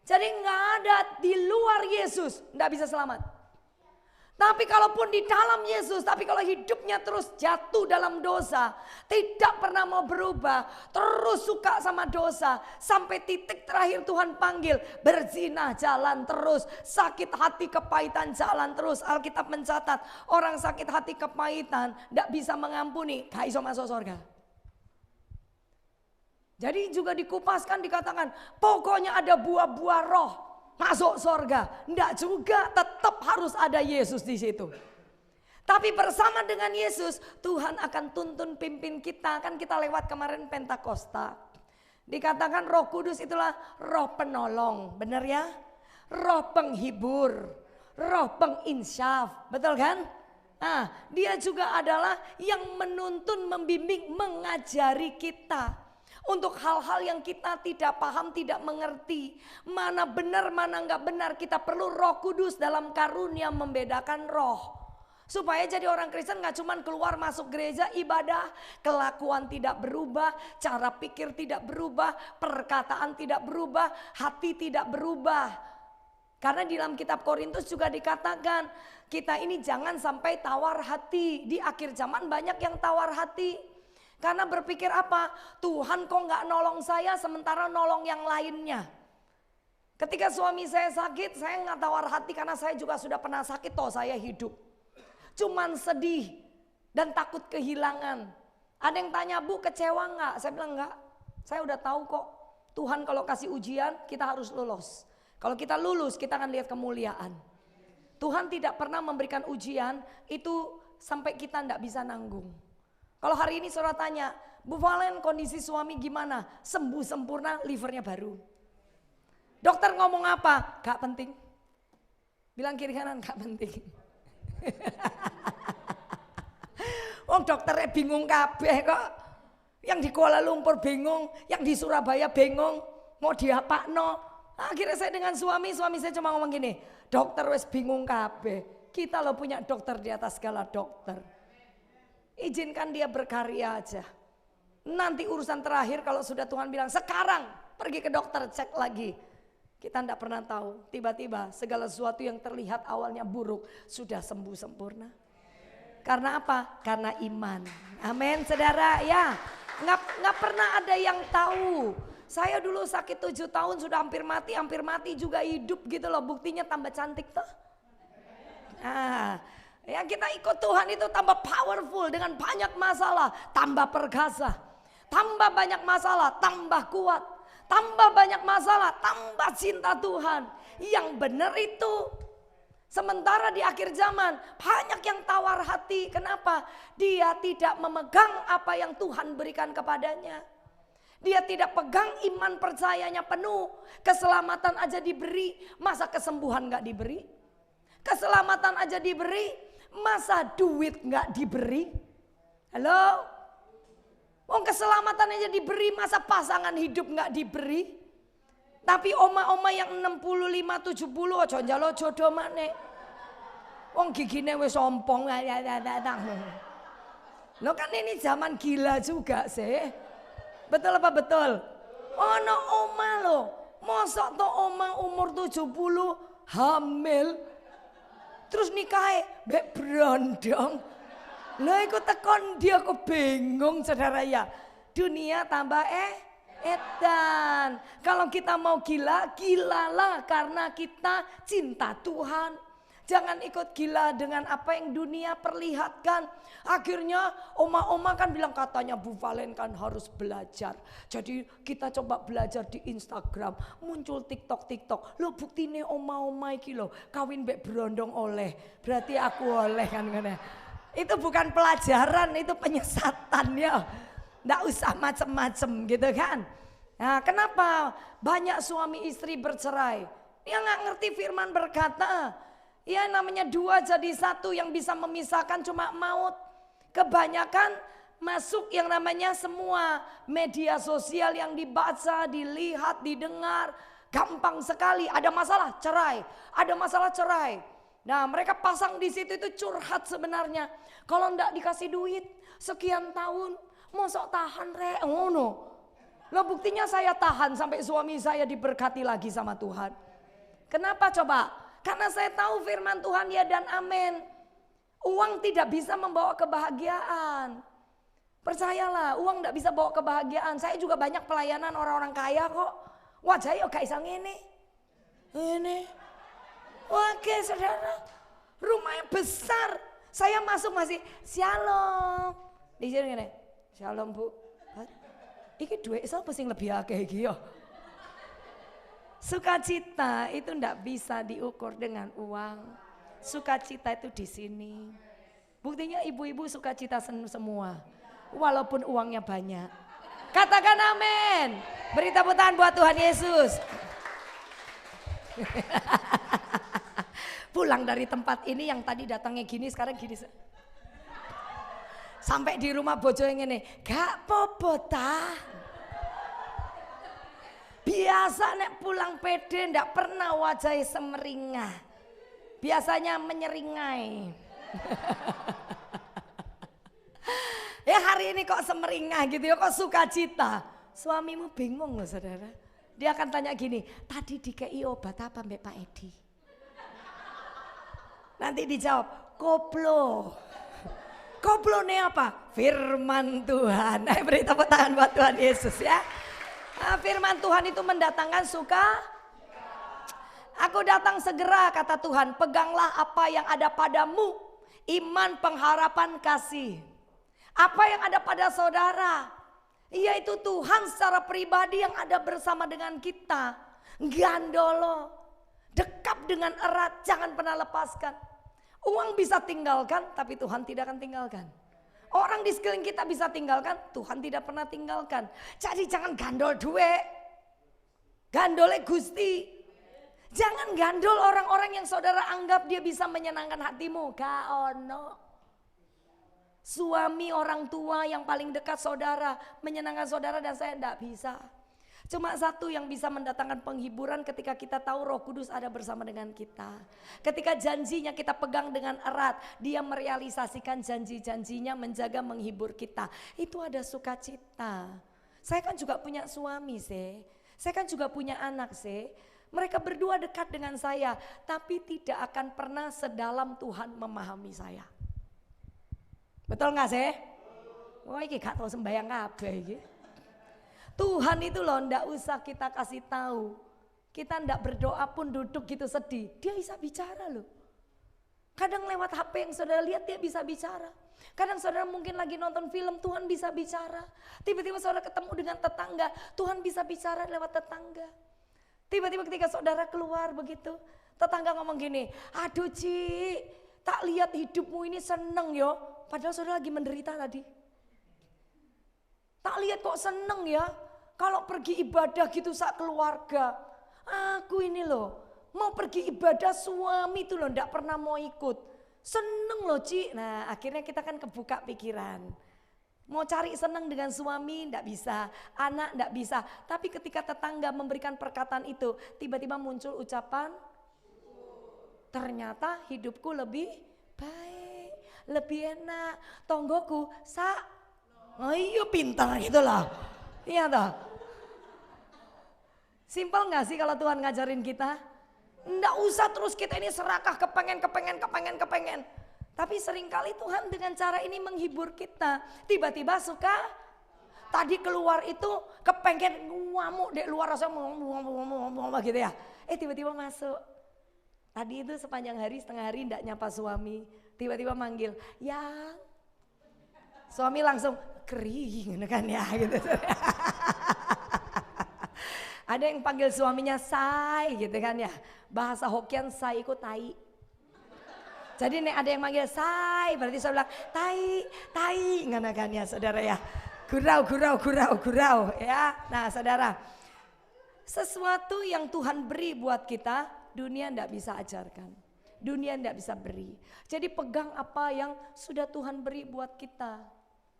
Jadi gak ada di luar Yesus, gak bisa selamat. Tapi kalaupun di dalam Yesus, tapi kalau hidupnya terus jatuh dalam dosa, tidak pernah mau berubah, terus suka sama dosa, sampai titik terakhir Tuhan panggil, berzina jalan terus, sakit hati kepahitan jalan terus. Alkitab mencatat, orang sakit hati kepahitan tidak bisa mengampuni, gak iso masuk surga. Jadi juga dikupaskan dikatakan, pokoknya ada buah-buah roh. Masuk surga, enggak juga, tetap harus ada Yesus di situ. Tapi bersama dengan Yesus, Tuhan akan tuntun pimpin kita. Kan kita lewat kemarin Pentakosta. Dikatakan Roh Kudus itulah roh penolong, benar ya? Roh penghibur, roh penginsyaf, betul kan? Nah, dia juga adalah yang menuntun, membimbing, mengajari kita. Untuk hal-hal yang kita tidak paham, tidak mengerti. Mana benar, mana enggak benar. Kita perlu Roh Kudus dalam karunia membedakan roh. Supaya jadi orang Kristen gak cuman keluar masuk gereja ibadah. Kelakuan tidak berubah, cara pikir tidak berubah, perkataan tidak berubah, hati tidak berubah. Karena di dalam kitab Korintus juga dikatakan kita ini jangan sampai tawar hati. Di akhir zaman banyak yang tawar hati. Karena berpikir apa? Tuhan kok gak nolong saya sementara nolong yang lainnya. Ketika suami saya sakit, saya gak tawar hati karena saya juga sudah pernah sakit, toh saya hidup. Cuman sedih dan takut kehilangan. Ada yang tanya, Bu kecewa gak? Saya bilang enggak, saya udah tahu kok. Tuhan kalau kasih ujian kita harus lulus. Kalau kita lulus kita akan lihat kemuliaan. Tuhan tidak pernah memberikan ujian itu sampai kita gak bisa nanggung. Kalau hari ini saudara tanya, Bu Valen kondisi suami gimana? Sembuh sempurna, livernya baru. Dokter ngomong apa? Gak penting. Bilang kiri kanan gak penting. Wong dokternya bingung kabeh kok. Yang di Kuala Lumpur bingung, yang di Surabaya bingung, mau diapakno. Akhirnya saya dengan suami saya cuma ngomong gini, dokter wes bingung kabeh. Kita lo punya dokter di atas segala dokter. Izinkan dia berkarya aja. Nanti urusan terakhir kalau sudah Tuhan bilang sekarang pergi ke dokter cek lagi. Kita tidak pernah tahu, tiba-tiba segala sesuatu yang terlihat awalnya buruk sudah sembuh sempurna. Karena apa? Karena iman. Amin saudara ya. Nggak pernah ada yang tahu. Saya dulu sakit 7 tahun sudah hampir mati juga hidup gitu loh. Buktinya tambah cantik tuh. Yang kita ikut Tuhan itu tambah powerful dengan banyak masalah, tambah perkasa. Tambah banyak masalah, tambah kuat. Tambah banyak masalah, tambah cinta Tuhan. Yang benar itu. Sementara di akhir zaman banyak yang tawar hati. Kenapa? Dia tidak memegang apa yang Tuhan berikan kepadanya. Dia tidak pegang iman percayanya penuh. Keselamatan aja diberi, masa kesembuhan gak diberi? Keselamatan aja diberi, masa duit gak diberi? Halo? Wong keselamatan aja diberi, masa pasangan hidup gak diberi? Tapi oma-oma yang 65-70 ojo njalo jodoh maneh. Wong gigine wis ompong. Lo kan ini zaman gila juga sih. Betul apa betul? Ono oma lo, mosok to oma umur 70 hamil. Terus nikahe mbek brondong. Lah iku tekon dia kok bingung saudara ya. Dunia tambah edan. Kalau kita mau gila, gilalah karena kita cinta Tuhan. Jangan ikut gila dengan apa yang dunia perlihatkan. Akhirnya oma-oma kan bilang katanya Bu Valen kan harus belajar. Jadi kita coba belajar di Instagram. Muncul TikTok. Lo buktine oma-oma iki lo kawin mbek brondong oleh. Berarti aku oleh kan. Itu bukan pelajaran, itu penyesatan ya. Nggak usah macem-macem gitu kan. Nah kenapa banyak suami istri bercerai? Dia nggak ngerti firman berkata, ya namanya 2 jadi 1, yang bisa memisahkan cuma maut. Kebanyakan masuk yang namanya semua media sosial yang dibaca, dilihat, didengar. Gampang sekali, ada masalah cerai, ada masalah cerai. Nah mereka pasang di situ itu curhat sebenarnya. Kalau ndak dikasih duit sekian tahun, mosok tahan re, ngono. Lah buktinya saya tahan sampai suami saya diberkati lagi sama Tuhan. Kenapa coba? Karena saya tahu firman Tuhan ya dan amin. Uang tidak bisa membawa kebahagiaan. Percayalah, uang tidak bisa bawa kebahagiaan. Saya juga banyak pelayanan orang-orang kaya kok. Wajahnya gak bisa ngene. Ini. Oke saudara, rumahnya besar. Saya masuk masih shalom. Di sini gini, shalom Bu. Iki duit siapa sing lebih akeh iki ya? Sukacita itu ndak bisa diukur dengan uang. Sukacita itu di sini. Buktinya ibu-ibu sukacita semua. Walaupun uangnya banyak. Katakan amin. Beri tepuk tangan buat Tuhan Yesus. Pulang dari tempat ini yang tadi datangnya gini, sekarang gini. Sampai di rumah bojo yang ini, gak popo tah. Biasa nek pulang pede ndak pernah wajahnya semeringah. Biasanya menyeringai. Ya hari ini kok semeringah gitu ya, kok sukacita. Suamimu bingung loh saudara. Dia akan tanya gini, tadi dikei obat apa Mbak Pak Edi? Nanti dijawab, koplo. Koplo ini apa? Firman Tuhan. Beri tepuk tangan buat Tuhan Yesus ya. Nah, firman Tuhan itu mendatangkan suka. Aku datang segera kata Tuhan, peganglah apa yang ada padamu. Iman, pengharapan, kasih. Apa yang ada pada saudara, yaitu Tuhan secara pribadi yang ada bersama dengan kita. Gandolo, dekap dengan erat, jangan pernah lepaskan. Uang bisa tinggalkan, tapi Tuhan tidak akan tinggalkan. Orang di sekeliling kita bisa tinggalkan, Tuhan tidak pernah tinggalkan. Jadi jangan gandol duit, gandolnya Gusti. Jangan gandol orang-orang yang saudara anggap dia bisa menyenangkan hatimu. Gak ono. Suami, orang tua yang paling dekat saudara, menyenangkan saudara dan saya tidak bisa. Cuma satu yang bisa mendatangkan penghiburan ketika kita tahu Roh Kudus ada bersama dengan kita. Ketika janjinya kita pegang dengan erat, dia merealisasikan janji-janjinya, menjaga, menghibur kita. Itu ada sukacita. Saya kan juga punya suami sih, saya kan juga punya anak sih. Mereka berdua dekat dengan saya, tapi tidak akan pernah sedalam Tuhan memahami saya. Betul gak sih? Oh ini gak tau sembahyang kabeh iki. Tuhan itu loh ndak usah kita kasih tahu. Kita ndak berdoa pun duduk gitu sedih, dia bisa bicara loh. Kadang lewat HP yang saudara lihat dia bisa bicara. Kadang saudara mungkin lagi nonton film, Tuhan bisa bicara. Tiba-tiba saudara ketemu dengan tetangga, Tuhan bisa bicara lewat tetangga. Tiba-tiba ketika saudara keluar begitu, tetangga ngomong gini, aduh Ci, tak lihat hidupmu ini seneng yo. Padahal saudara lagi menderita tadi. Tak lihat kok seneng ya, kalau pergi ibadah gitu sak keluarga. Aku ini loh, mau pergi ibadah suami tuh loh ndak pernah mau ikut. Seneng loh Ci. Nah akhirnya kita kan kebuka pikiran. Mau cari seneng dengan suami ndak bisa, anak ndak bisa. Tapi ketika tetangga memberikan perkataan itu, tiba-tiba muncul ucapan, ternyata hidupku lebih baik, lebih enak, tonggoku oh iya pintar gitu lah. Iya toh. Simpel gak sih kalau Tuhan ngajarin kita? Nggak usah terus kita ini serakah kepengen. Tapi seringkali Tuhan dengan cara ini menghibur kita. Tiba-tiba suka, tadi keluar itu kepengen ngamuk dek luar rasanya ngomong gitu ya. Tiba-tiba masuk. Tadi itu sepanjang hari, setengah hari ndak nyapa suami. Tiba-tiba manggil, yang. Suami langsung kering kan ya gitu. Ada yang panggil suaminya say gitu kan ya. Bahasa Hokkien say ikut tai. Jadi nih ada yang manggil say berarti saya bilang tai ngana kan ya saudara ya. Gurau ya. Nah saudara, sesuatu yang Tuhan beri buat kita dunia ndak bisa ajarkan. Dunia ndak bisa beri. Jadi pegang apa yang sudah Tuhan beri buat kita.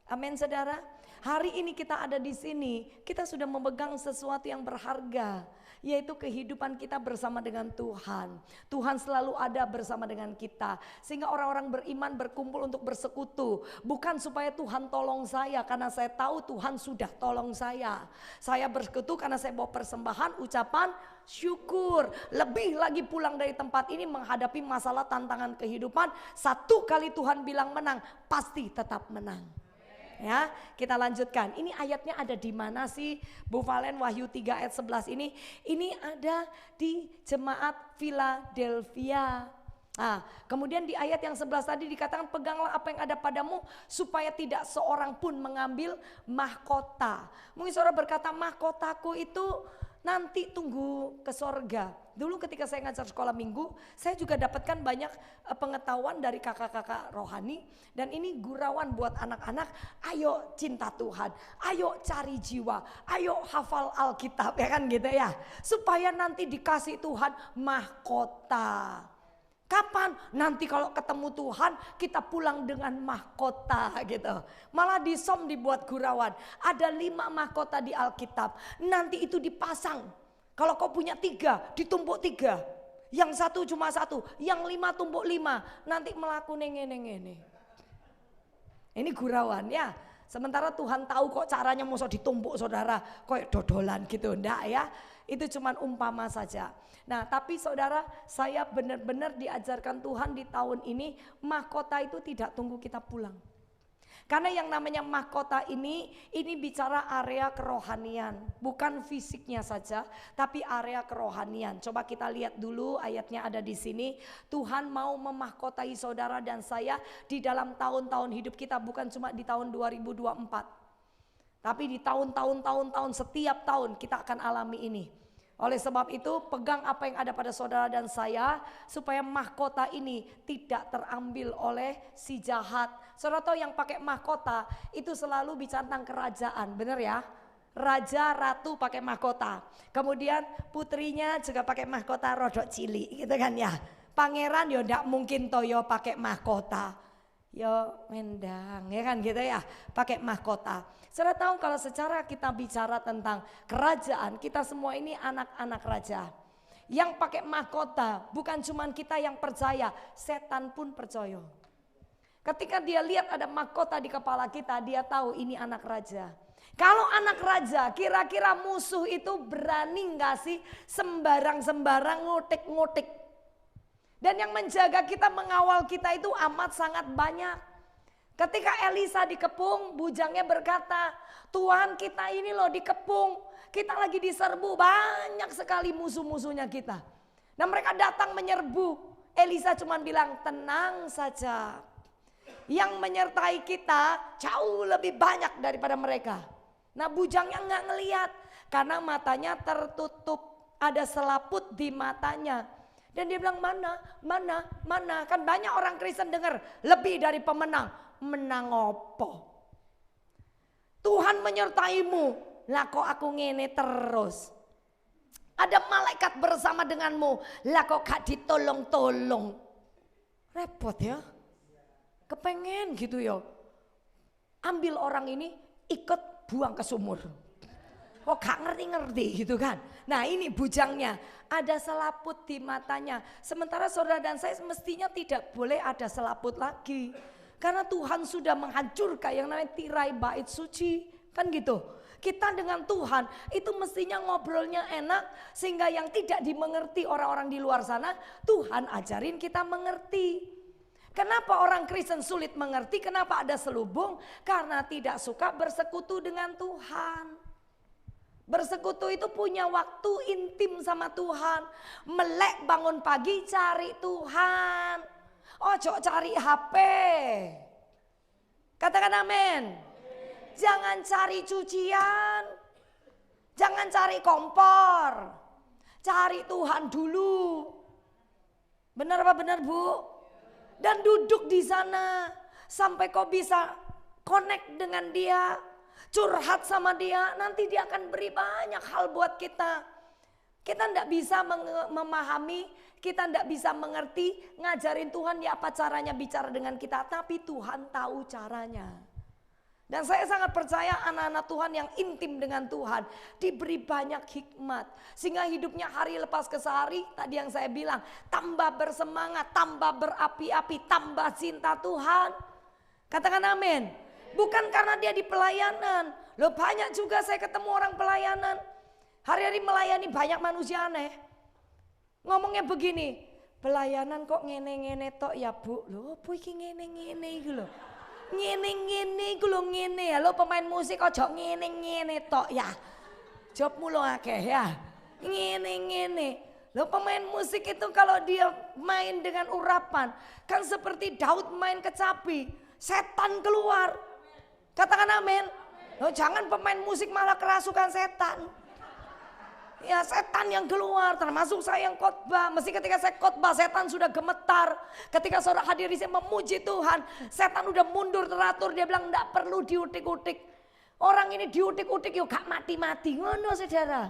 Amin saudara. Hari ini kita ada di sini, kita sudah memegang sesuatu yang berharga, yaitu kehidupan kita bersama dengan Tuhan. Tuhan selalu ada bersama dengan kita, sehingga orang-orang beriman berkumpul untuk bersekutu. Bukan supaya Tuhan tolong saya, karena saya tahu Tuhan sudah tolong saya. Saya bersekutu karena saya bawa persembahan, ucapan syukur. Lebih lagi pulang dari tempat ini menghadapi masalah tantangan kehidupan. Satu kali Tuhan bilang menang, pasti tetap menang. Ya, kita lanjutkan. Ini ayatnya ada di mana sih? Bu Valen, Wahyu 3 ayat 11 ini. Ini ada di jemaat Philadelphia. Nah, kemudian di ayat yang 11 tadi dikatakan peganglah apa yang ada padamu supaya tidak seorang pun mengambil mahkota. Mungkin saudara berkata mahkotaku itu nanti tunggu ke sorga. Dulu ketika saya ngajar sekolah minggu, saya juga dapatkan banyak pengetahuan dari kakak-kakak rohani. Dan ini gurauan buat anak-anak, ayo cinta Tuhan, ayo cari jiwa, ayo hafal Alkitab, ya kan gitu ya. Supaya nanti dikasih Tuhan mahkota. Kapan? Nanti kalau ketemu Tuhan kita pulang dengan mahkota gitu. Malah di Som dibuat gurauan. Ada 5 mahkota di Alkitab. Nanti itu dipasang. Kalau kau punya 3, ditumpuk 3. Yang 1 cuma 1, yang 5 tumpuk 5. Nanti melaku ngene. Ini gurauan ya. Sementara Tuhan tahu kok caranya musuh ditumpuk saudara. Kayak dodolan gitu, enggak ya. Itu cuma umpama saja. Nah tapi saudara, saya benar-benar diajarkan Tuhan di tahun ini, mahkota itu tidak tunggu kita pulang. Karena yang namanya mahkota ini bicara area kerohanian, bukan fisiknya saja, tapi area kerohanian. Coba kita lihat dulu ayatnya ada di sini. Tuhan mau memahkotai saudara dan saya di dalam tahun-tahun hidup kita, bukan cuma di tahun 2024. Tapi di tahun-tahun setiap tahun kita akan alami ini. Oleh sebab itu pegang apa yang ada pada saudara dan saya supaya mahkota ini tidak terambil oleh si jahat. Saudara tahu yang pakai mahkota itu selalu bicara tentang kerajaan, benar ya? Raja, ratu pakai mahkota. Kemudian putrinya juga pakai mahkota rodok cilik gitu kan ya. Pangeran ya ndak mungkin toyo pakai mahkota. Yo mendang ya kan gitu ya, pakai mahkota. Saudara tahu kalau secara kita bicara tentang kerajaan, kita semua ini anak-anak raja. Yang pakai mahkota bukan cuma kita yang percaya, setan pun percaya. Ketika dia lihat ada mahkota di kepala kita, dia tahu ini anak raja. Kalau anak raja, kira-kira musuh itu berani nggak sih sembarang-sembarang ngotek-ngotek? Dan yang menjaga kita, mengawal kita itu amat sangat banyak. Ketika Elisa dikepung, bujangnya berkata, Tuhan kita ini loh dikepung, kita lagi diserbu, banyak sekali musuh-musuhnya kita. Dan mereka datang menyerbu. Elisa cuma bilang, tenang saja. Yang menyertai kita jauh lebih banyak daripada mereka. Nah bujangnya nggak ngelihat karena matanya tertutup, ada selaput di matanya. Dan dia bilang mana. Kan banyak orang Kristen dengar lebih dari pemenang. Menang opo? Tuhan menyertaimu. Lah kok aku ngene terus? Ada malaikat bersama denganmu. Lah kok gak ditolong-tolong? Repot ya. Kepengen gitu ya. Ambil orang ini ikut buang ke sumur. Kok gak ngerti-ngerti gitu kan. Nah ini bujangnya, ada selaput di matanya. Sementara saudara dan saya mestinya tidak boleh ada selaput lagi. Karena Tuhan sudah menghancurkan yang namanya tirai bait suci. Kan gitu. Kita dengan Tuhan itu mestinya ngobrolnya enak. Sehingga yang tidak dimengerti orang-orang di luar sana, Tuhan ajarin kita mengerti. Kenapa orang Kristen sulit mengerti? Kenapa ada selubung? Karena tidak suka bersekutu dengan Tuhan. Bersekutu itu punya waktu intim sama Tuhan. Melek bangun pagi cari Tuhan. Ojo cari HP. Katakan amin. Jangan cari cucian. Jangan cari kompor. Cari Tuhan dulu. Benar apa benar Bu? Dan duduk di sana sampai kau bisa connect dengan dia. Curhat sama dia, nanti dia akan beri banyak hal buat kita. Kita tidak bisa memahami, kita tidak bisa mengerti, ngajarin Tuhan ya apa caranya bicara dengan kita. Tapi Tuhan tahu caranya. Dan saya sangat percaya anak-anak Tuhan yang intim dengan Tuhan diberi banyak hikmat. Sehingga hidupnya hari lepas ke sehari, tadi yang saya bilang, tambah bersemangat, tambah berapi-api, tambah cinta Tuhan. Katakan amin. Bukan karena dia di pelayanan. Loh banyak juga saya ketemu orang pelayanan. Hari-hari melayani banyak manusia aneh. Ngomongnya begini, pelayanan kok ngene-ngene tok ya Bu. Loh apa iki ngene-ngene iki lho. Ngene-ngene iku lho ngene ya. Lo pemain musik ojo ngene-ngene tok ya. Jobmu lo akeh ya. Ngene-ngene. Lo pemain musik itu kalau dia main dengan urapan, kan seperti Daud main kecapi, setan keluar. Katakan amin. Lo jangan pemain musik malah kerasukan setan. Ya setan yang keluar, termasuk saya yang khotbah. Mesti ketika saya khotbah setan sudah gemetar. Ketika saudara hadir di sini memuji Tuhan, setan udah mundur teratur. Dia bilang enggak perlu diutik-utik. Orang ini diutik-utik yuk gak mati-mati. Ngono saudara.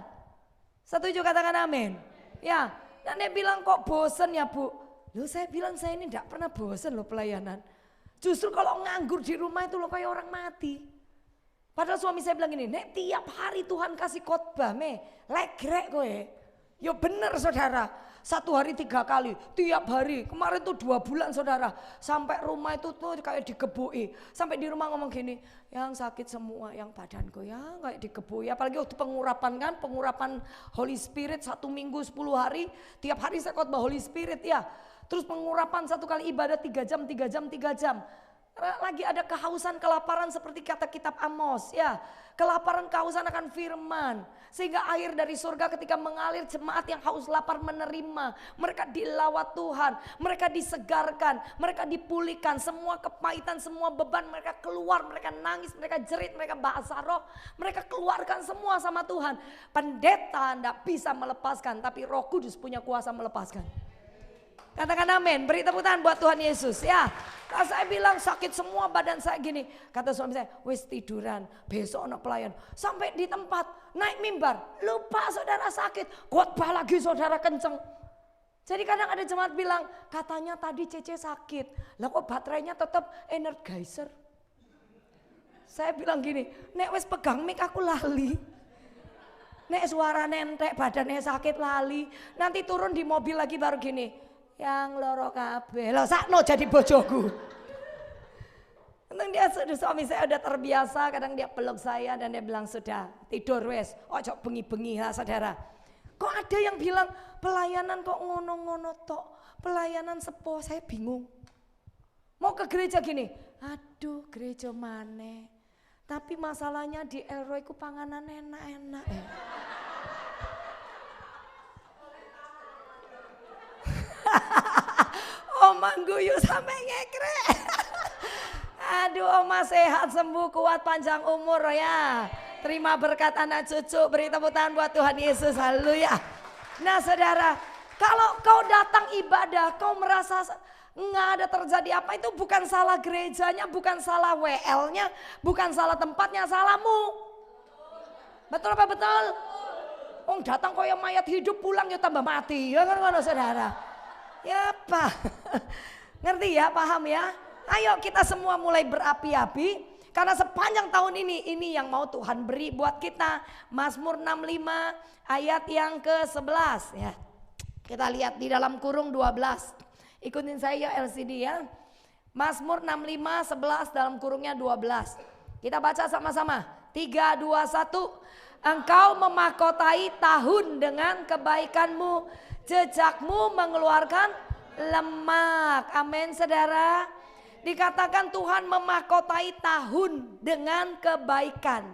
Setuju katakan amin. Ya, dan dia bilang kok bosen ya Bu. Loh saya bilang saya ini enggak pernah bosen loh pelayanan. Justru kalau nganggur di rumah itu loh kayak orang mati. Padahal suami saya bilang gini, Nek tiap hari Tuhan kasih khotbah, legrek kowe. Ya bener saudara, 1 hari 3 kali, tiap hari. Kemarin tuh 2 bulan saudara, sampai rumah itu tuh kayak digebui. Sampai di rumah ngomong gini, yang sakit semua, yang badanku ya kayak digebui. Apalagi waktu pengurapan kan, pengurapan Holy Spirit 1 minggu 10 hari. Tiap hari saya khotbah Holy Spirit ya. Terus pengurapan 1 kali ibadah 3 jam, 3 jam, 3 jam. Lagi ada kehausan, kelaparan seperti kata kitab Amos ya. Kelaparan, kehausan akan firman. Sehingga air dari surga ketika mengalir, jemaat yang haus lapar menerima. Mereka dilawat Tuhan, mereka disegarkan, mereka dipulihkan. Semua kepahitan, semua beban mereka keluar. Mereka nangis, mereka jerit, mereka bahasa roh. Mereka keluarkan semua sama Tuhan. Pendeta tidak bisa melepaskan, tapi Roh Kudus punya kuasa melepaskan. Katakan amin, beri tepuk tangan buat Tuhan Yesus ya. Kalau saya bilang sakit semua badan saya gini. Kata suami saya, wis tiduran, besok anak pelayan. Sampai di tempat, naik mimbar, lupa saudara sakit. Khotbah lagi saudara kenceng. Jadi kadang ada jemaat bilang, katanya tadi Cece sakit. Lah kok baterainya tetap energizer. Saya bilang gini, nek wis pegang mic aku lali. Nek suara nentek badannya sakit lali. Nanti turun di mobil lagi baru gini. Yang loro kabeh. Lah sakno jadi bojoku. Untung dia suami saya udah terbiasa, kadang dia peluk saya dan dia bilang sudah tidur wes, ojo bengi-bengi lah saudara. Kok ada yang bilang pelayanan kok ngono-ngono tok, pelayanan sepo, saya bingung. Mau ke gereja gini, aduh gereja mana? Tapi masalahnya di Elroy ku panganan enak-enak ya. Oma guyu sampai ngekrek. Aduh oma sehat sembuh kuat panjang umur ya. Terima berkat anak cucu, beri tepuk tangan buat Tuhan Yesus, haleluya. Nah saudara, kalau kau datang ibadah kau merasa nggak ada terjadi apa, itu bukan salah gerejanya, bukan salah WL-nya, bukan salah tempatnya, salahmu. Betul apa betul? Datang kau yang mayat hidup pulang ya tambah mati, ya kan saudara. Ya apa? Ngerti ya, paham ya? Ayo kita semua mulai berapi-api. Karena sepanjang tahun ini yang mau Tuhan beri buat kita. Mazmur 65 ayat yang ke-11 ya. Kita lihat di dalam kurung 12. Ikutin saya ya LCD ya. Mazmur 65 11 dalam kurungnya 12. Kita baca sama-sama. 3, 2, 1. Engkau memahkotai tahun dengan kebaikanmu. Jejakmu mengeluarkan lemak. Amin saudara. Dikatakan Tuhan memahkotai tahun dengan kebaikan.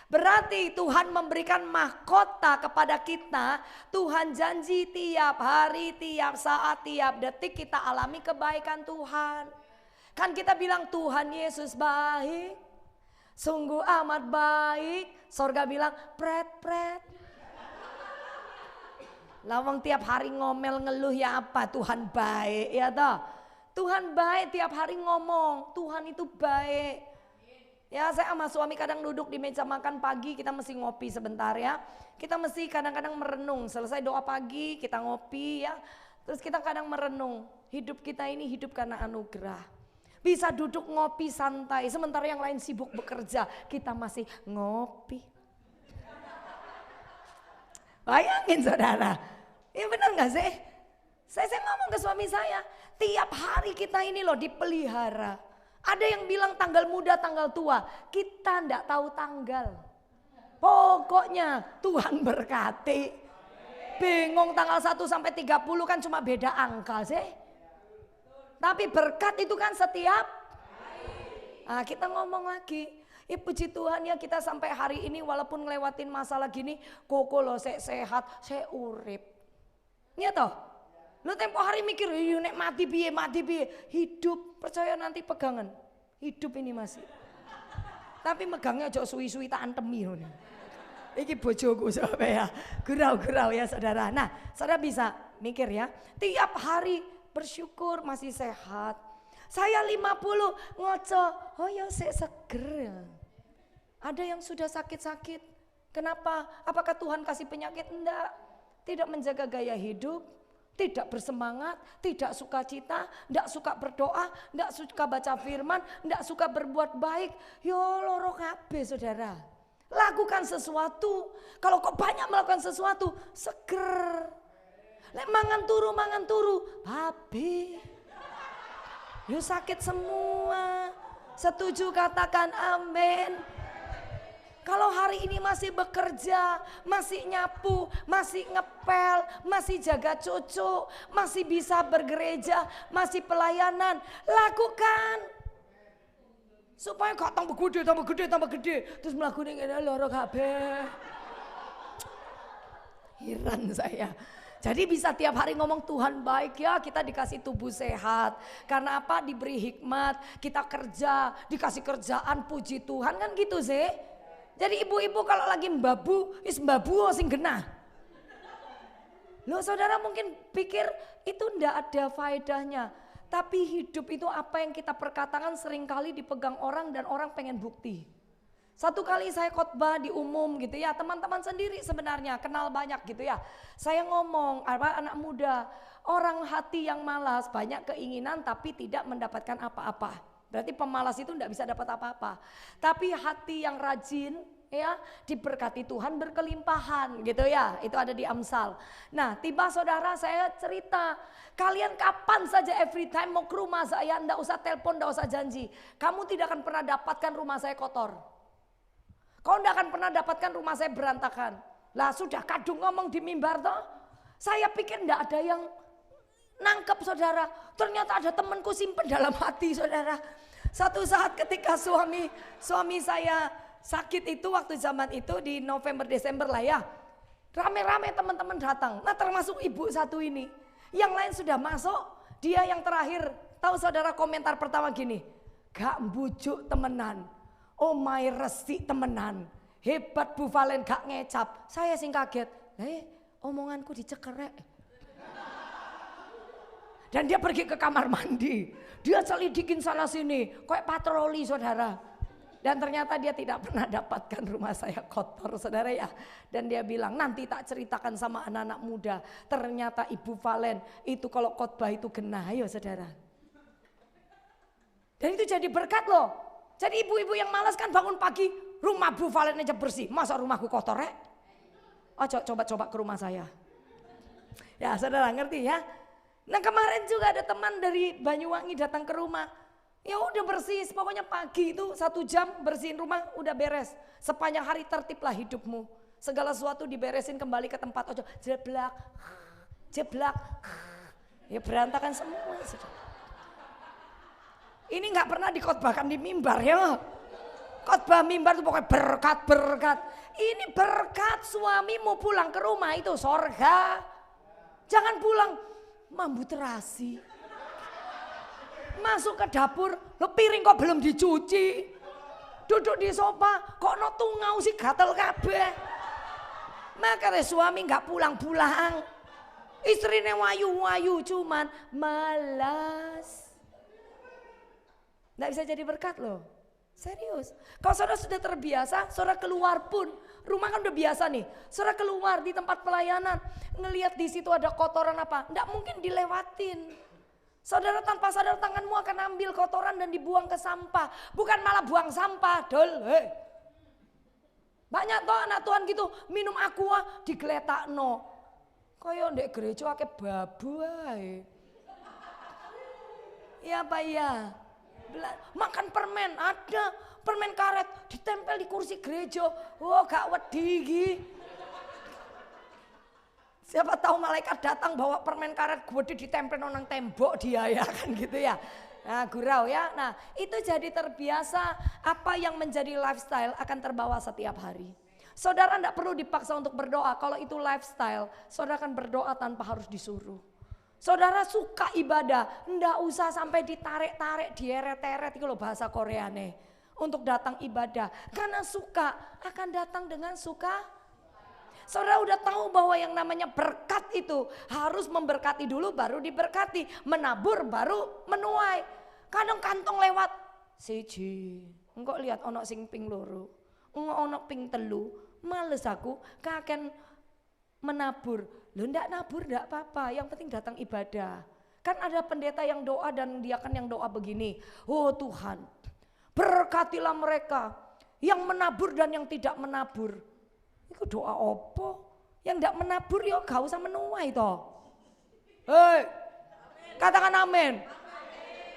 Berarti Tuhan memberikan mahkota kepada kita. Tuhan janji tiap hari, tiap saat, tiap detik kita alami kebaikan Tuhan. Kan kita bilang Tuhan Yesus baik, sungguh amat baik. Sorga bilang pret-pret. Lawang tiap hari ngomel ngeluh ya apa, Tuhan baik ya toh. Tuhan baik tiap hari ngomong, Tuhan itu baik. Ya saya sama suami kadang duduk di meja makan pagi, kita mesti ngopi sebentar ya. Kita mesti kadang-kadang merenung, selesai doa pagi kita ngopi ya. Terus kita kadang merenung, hidup kita ini hidup karena anugerah. Bisa duduk ngopi santai, sementara yang lain sibuk bekerja, kita masih ngopi. Bayangin saudara. Ya benar gak sih? Saya ngomong ke suami saya, tiap hari kita ini loh dipelihara. Ada yang bilang tanggal muda, tanggal tua. Kita ndak tahu tanggal. Pokoknya Tuhan berkati. Bingung tanggal 1 sampai 30 kan cuma beda angka sih. Tapi berkat itu kan setiap. Nah, kita ngomong lagi. Puji Tuhan ya kita sampai hari ini walaupun ngelewatin masalah gini. Koko loh saya sehat, saya urip. Iya toh? Lu tempo hari mikir, nek mati piye. Hidup, percaya nanti pegangan. Hidup ini masih. Tapi megangnya aja suwi-suwi tak antemi. Iki bojoku sampe ya. Gurau-gurau ya saudara. Nah saudara bisa mikir ya. Tiap hari bersyukur masih sehat. Saya 50 ngoco. Oh ya seger. Ada yang sudah sakit-sakit. Kenapa? Apakah Tuhan kasih penyakit? Enggak. Tidak menjaga gaya hidup. Tidak bersemangat, tidak sukacita, tidak suka berdoa, tidak suka baca firman, tidak suka berbuat baik. Yo loro kabeh saudara. Lakukan sesuatu. Kalau kok banyak melakukan sesuatu, seger. Lek mangan turu, babi. Yo sakit semua. Setuju katakan amin. Kalau hari ini masih bekerja, masih nyapu, masih ngepel, masih jaga cucu, masih bisa bergereja, masih pelayanan, lakukan. Supaya gak tambah gede. Terus melakukan ini loro kabeh. Heran saya. Jadi bisa tiap hari ngomong Tuhan baik ya, kita dikasih tubuh sehat. Karena apa? Diberi hikmat, kita kerja, dikasih kerjaan, puji Tuhan kan gitu sih. Jadi ibu-ibu kalau lagi mbabu sing genah. Loh saudara mungkin pikir itu ndak ada faedahnya. Tapi hidup itu apa yang kita perkatakan seringkali dipegang orang dan orang pengen bukti. Satu kali saya khotbah di umum gitu ya, teman-teman sendiri sebenarnya kenal banyak gitu ya. Saya ngomong anak muda, orang hati yang malas banyak keinginan tapi tidak mendapatkan apa-apa. Berarti pemalas itu tidak bisa dapat apa-apa. Tapi hati yang rajin ya diberkati Tuhan berkelimpahan gitu ya. Itu ada di Amsal. Nah tiba saudara saya cerita. Kalian kapan saja every time mau ke rumah saya tidak usah telepon, tidak usah janji. Kamu tidak akan pernah dapatkan rumah saya kotor. Kau tidak akan pernah dapatkan rumah saya berantakan. Lah sudah kadung ngomong di mimbar toh. Saya pikir tidak ada yang nangkep saudara. Ternyata ada temanku simpen dalam hati saudara. Satu saat ketika suami saya sakit itu waktu zaman itu di November Desember lah ya. Rame-rame teman-teman datang. Nah termasuk ibu satu ini. Yang lain sudah masuk. Dia yang terakhir. Tahu saudara komentar pertama gini. Gak bujuk temenan. Oh my resi temenan. Hebat Bu Valen gak ngecap. Saya sing kaget. Omonganku dicekerek. Dan dia pergi ke kamar mandi. Dia selidikin sana sini. Kayak patroli saudara. Dan ternyata dia tidak pernah dapatkan rumah saya kotor saudara ya. Dan dia bilang nanti tak ceritakan sama anak-anak muda. Ternyata Ibu Valen itu kalau khotbah itu genah ya saudara. Dan itu jadi berkat loh. Jadi ibu-ibu yang malas kan bangun pagi. Rumah Bu Valen aja bersih. Masa rumahku kotor ya? Oh coba ke rumah saya. Ya saudara ngerti ya. Nah kemarin juga ada teman dari Banyuwangi datang ke rumah. Ya udah bersih, pokoknya pagi itu 1 jam bersihin rumah udah beres. Sepanjang hari tertiblah hidupmu. Segala sesuatu diberesin kembali ke tempat. Ojo jeblak. Ya berantakan semua. Ini nggak pernah dikhotbahkan di mimbar ya. Khotbah mimbar itu pokoknya berkat. Ini berkat suamimu pulang ke rumah itu sorga. Jangan pulang mambu terasi. Masuk ke dapur, lo piring kok belum dicuci. Duduk di sofa, kok no tungau sih gatel kabeh. Makanya suami nggak pulang-pulang. Istrinya wayu-wayu cuman malas. Nggak bisa jadi berkat loh. Serius. Kalau saudara sudah terbiasa, saudara keluar pun. Rumah kan udah biasa nih. Saudara keluar di tempat pelayanan. Ngelihat di situ ada kotoran apa. Nggak mungkin dilewatin. Saudara tanpa sadar tanganmu akan ambil kotoran dan dibuang ke sampah. Bukan malah buang sampah. Banyak toh anak Tuhan gitu. Minum aqua digeletakno. Kaya ndek gereja akeh babu ae. Iya Pak ya. Makan permen ada, permen karet ditempel di kursi gereja. Oh gak wedi iki. Siapa tahu malaikat datang bawa permen karet gede ditempel nang tembok dia ya kan gitu ya. Nah gurau ya. Nah itu jadi terbiasa apa yang menjadi lifestyle akan terbawa setiap hari. Saudara tidak perlu dipaksa untuk berdoa. Kalau itu lifestyle, saudara akan berdoa tanpa harus disuruh. Saudara suka ibadah, ndak usah sampai ditarik-tarik, dieret-eret itu loh bahasa Koreane. Untuk datang ibadah, karena suka akan datang dengan Saudara udah tahu bahwa yang namanya berkat itu harus memberkati dulu baru diberkati. Menabur baru menuai. Kadang kantong lewat. Siji. Engkau lihat ono sing ping loro. Ono ping telu. Males aku kaken menabur. Loh ndak nabur ndak apa-apa. Yang penting datang ibadah. Kan ada pendeta yang doa dan dia kan yang doa begini. Oh Tuhan, berkatilah mereka yang menabur dan yang tidak menabur. Itu doa apa? Yang tidak menabur ya gak usah menuai toh. Hei, katakan amin.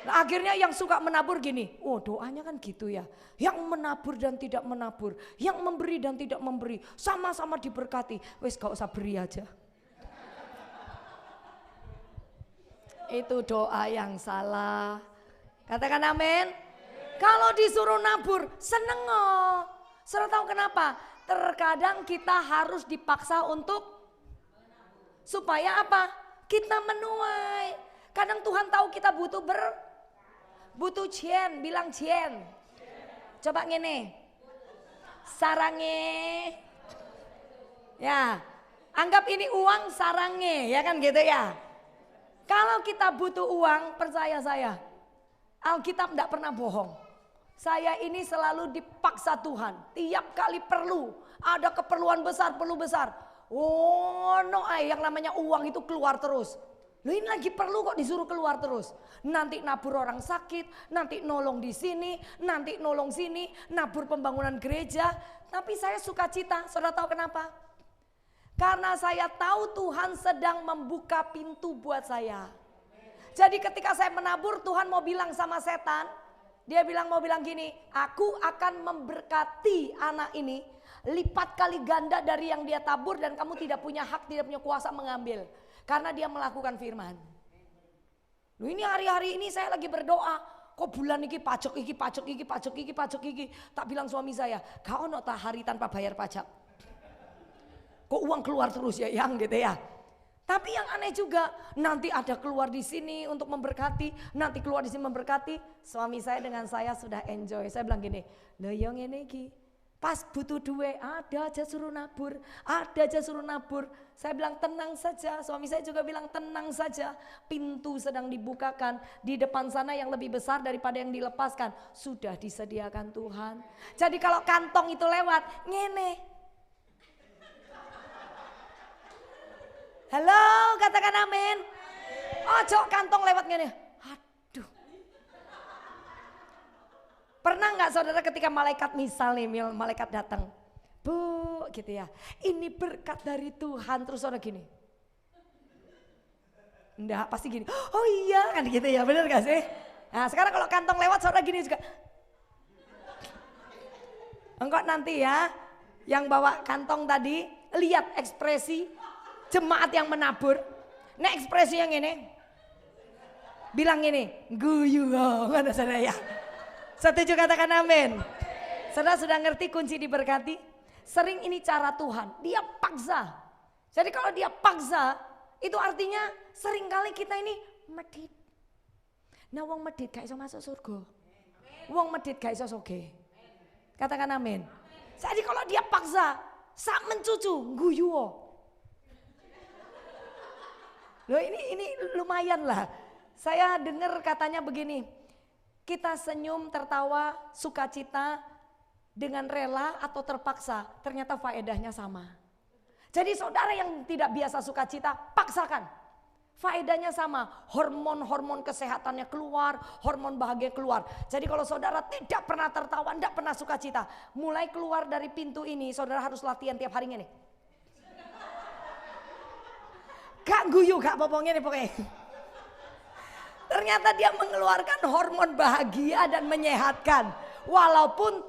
Nah, akhirnya yang suka menabur gini. Oh doanya kan gitu ya. Yang menabur dan tidak menabur. Yang memberi dan tidak memberi. Sama-sama diberkati. Wes gak usah beri aja. Itu doa yang salah. Katakan amin. Kalau disuruh nabur seneng oh. Saudara tahu kenapa? Terkadang kita harus dipaksa untuk supaya apa? Kita menuai. Kadang Tuhan tahu kita butuh cien, bilang cien. Coba ngene. Sarange. Ya. Anggap ini uang sarange, ya kan gitu ya. Kalau kita butuh uang, percaya saya, Alkitab tidak pernah bohong. Saya ini selalu dipaksa Tuhan. Tiap kali perlu, ada keperluan besar, perlu besar. Oh no, yang namanya uang itu keluar terus. Loh ini lagi perlu kok disuruh keluar terus. Nanti nabur orang sakit, nanti nolong di sini, nanti nolong sini, nabur pembangunan gereja. Tapi saya sukacita, saudara tahu kenapa? Karena saya tahu Tuhan sedang membuka pintu buat saya. Jadi ketika saya menabur, Tuhan mau bilang sama setan. Dia mau bilang gini, aku akan memberkati anak ini lipat kali ganda dari yang dia tabur. Dan kamu tidak punya hak, tidak punya kuasa mengambil. Karena dia melakukan firman. Loh ini hari-hari ini saya lagi berdoa. Kok bulan ini pajak iki. Tak bilang suami saya, kau ono tak hari tanpa bayar pajak. Kok uang keluar terus ya yang gitu ya. Tapi yang aneh juga, nanti ada keluar di sini untuk memberkati, nanti keluar di sini memberkati. Suami saya dengan saya sudah enjoy. Saya bilang gini, "Loh yang ini iki, pas butuh duit ada aja suruh nabur, ada aja suruh nabur." Saya bilang tenang saja, suami saya juga bilang tenang saja. Pintu sedang dibukakan, di depan sana yang lebih besar daripada yang dilepaskan. Sudah disediakan Tuhan. Jadi kalau kantong itu lewat, ngene. Halo, katakan amin. Ojo kantong lewat gini. Aduh. Pernah nggak saudara ketika malaikat misal nih, malaikat datang. Bu, gitu ya. Ini berkat dari Tuhan. Terus saudara gini. Enggak, pasti gini. Oh iya, kan gitu ya, bener gak sih? Nah sekarang kalau kantong lewat saudara gini juga. Engkau nanti ya, yang bawa kantong tadi, lihat ekspresi jemaat yang menabur. Nek ekspresi yang ini bilang ini guyu mana saudara ya. Setuju katakan amin. Saudara sudah ngerti kunci diberkati? Sering ini cara Tuhan, dia paksa. Jadi kalau dia paksa itu artinya seringkali kita ini medit. Nah wong medit gak iso masuk surga. Wong medit gak iso soge. Katakan amin. Jadi kalau dia paksa sak mencucu guyu. Loh ini lumayan lah. Saya dengar katanya begini. Kita senyum, tertawa, sukacita dengan rela atau terpaksa. Ternyata faedahnya sama. Jadi saudara yang tidak biasa sukacita, paksakan. Faedahnya sama. Hormon-hormon kesehatannya keluar, hormon bahagia keluar. Jadi kalau saudara tidak pernah tertawa, tidak pernah sukacita. Mulai keluar dari pintu ini, saudara harus latihan tiap harinya nih. Gak guyu, gak popongnya nih pokoknya. Ternyata dia mengeluarkan hormon bahagia dan menyehatkan. Walaupun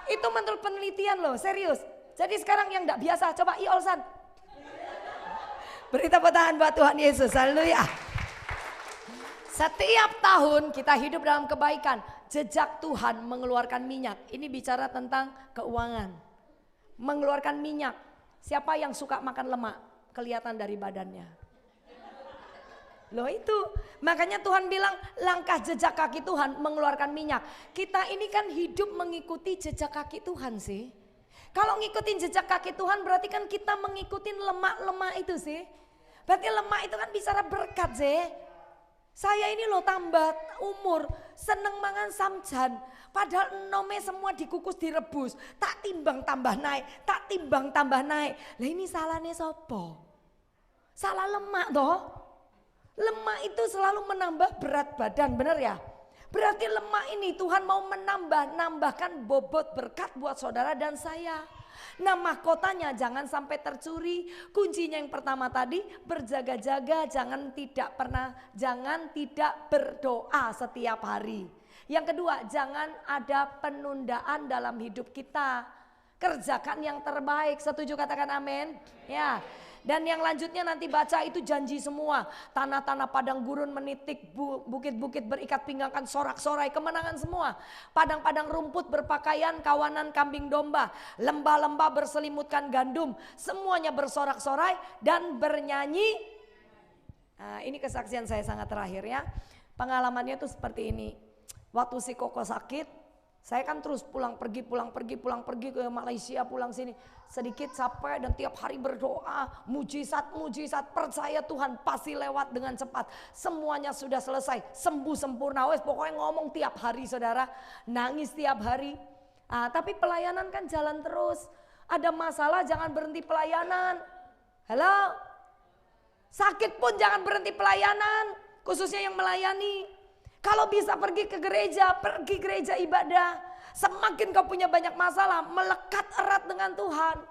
itu menurut penelitian loh, serius. Jadi sekarang yang gak biasa, coba Iolsan. Beri tepuk tangan buat Tuhan Yesus, haleluya. Setiap tahun kita hidup dalam kebaikan. Jejak Tuhan mengeluarkan minyak. Ini bicara tentang keuangan. Mengeluarkan minyak. Siapa yang suka makan lemak? Kelihatan dari badannya. Loh itu, makanya Tuhan bilang langkah jejak kaki Tuhan mengeluarkan minyak. Kita ini kan hidup mengikuti jejak kaki Tuhan sih. Kalau ngikutin jejak kaki Tuhan berarti kan kita mengikutin lemak-lemak itu sih. Berarti lemak itu kan bicara berkat sih. Saya ini loh tambah umur, seneng mangan samjan. Padahal nome semua dikukus direbus. Tak timbang tambah naik, tak timbang tambah naik. Lah ini salahnya sopo? Salah lemak toh. Lemak itu selalu menambah berat badan, bener ya? Berarti lemak ini Tuhan mau nambahkan bobot berkat buat saudara dan saya. Nah mahkotanya jangan sampai tercuri. Kuncinya yang pertama tadi berjaga-jaga, jangan tidak berdoa setiap hari. Yang kedua, jangan ada penundaan dalam hidup kita. Kerjakan yang terbaik. Setuju katakan amin? Ya. Dan yang lanjutnya nanti baca itu janji semua. Tanah-tanah padang gurun menitik, bukit-bukit berikat pinggangkan sorak-sorai, kemenangan semua. Padang-padang rumput berpakaian kawanan kambing domba. Lembah-lembah berselimutkan gandum. Semuanya bersorak-sorai dan bernyanyi. Nah, ini kesaksian saya sangat terakhir ya. Pengalamannya tuh seperti ini. Waktu si Koko sakit, saya kan terus pulang pergi ke Malaysia, pulang sini. Sedikit capek dan tiap hari berdoa, mujizat, percaya Tuhan pasti lewat dengan cepat. Semuanya sudah selesai, sembuh sempurna. Wes pokoknya ngomong tiap hari saudara, nangis tiap hari. Tapi pelayanan kan jalan terus. Ada masalah jangan berhenti pelayanan. Halo? Sakit pun jangan berhenti pelayanan, khususnya yang melayani. Kalau bisa pergi gereja ibadah. Semakin kau punya banyak masalah, melekat erat dengan Tuhan.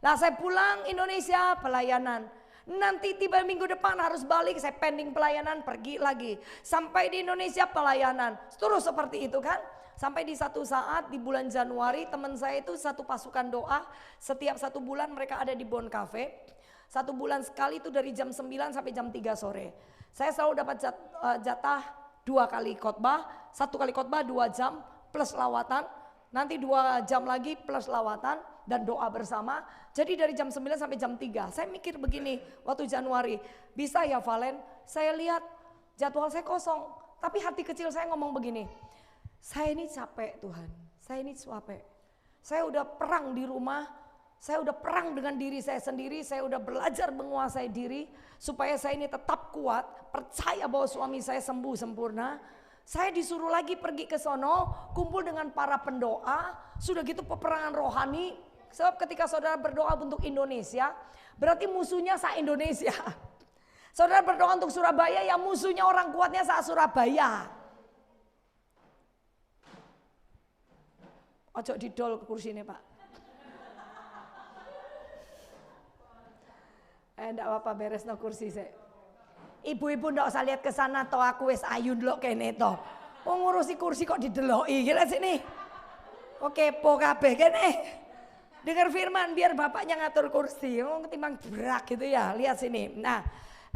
Nah saya pulang Indonesia pelayanan. Nanti tiba minggu depan harus balik, saya pending pelayanan, pergi lagi. Sampai di Indonesia pelayanan, terus seperti itu kan. Sampai di satu saat di bulan Januari teman saya itu satu pasukan doa. Setiap 1 bulan mereka ada di Bon Cafe. 1 bulan sekali itu dari jam 9 sampai jam 3 sore. Saya selalu dapat jatah 2 kali khotbah, 1 kali khotbah 2 jam plus lawatan, nanti 2 jam lagi plus lawatan dan doa bersama. Jadi dari jam 9 sampai jam 3. Saya mikir begini waktu Januari, bisa ya Valen, saya lihat jadwal saya kosong. Tapi hati kecil saya ngomong begini, saya ini capek Tuhan, saya ini capek. Saya udah perang di rumah, saya udah perang dengan diri saya sendiri, saya udah belajar menguasai diri. Supaya saya ini tetap kuat, percaya bahwa suami saya sembuh sempurna. Saya disuruh lagi pergi ke sono, kumpul dengan para pendoa. Sudah gitu peperangan rohani. Sebab ketika saudara berdoa untuk Indonesia, berarti musuhnya se-Indonesia. Saudara berdoa untuk Surabaya, ya musuhnya orang kuatnya se-Surabaya. Ojo didol ke kursi ini Pak. Enggak apa-apa beres no kursi saya. Ibu-ibu ndak usah lihat ke sana toh aku wis ayu ndelok kene toh. Wong ngurusi kursi kok dideloki kira sini. Oke, po kabeh kene. Dengar firman biar bapaknya ngatur kursi. Wong ketimbang berak gitu ya. Lihat sini. Nah,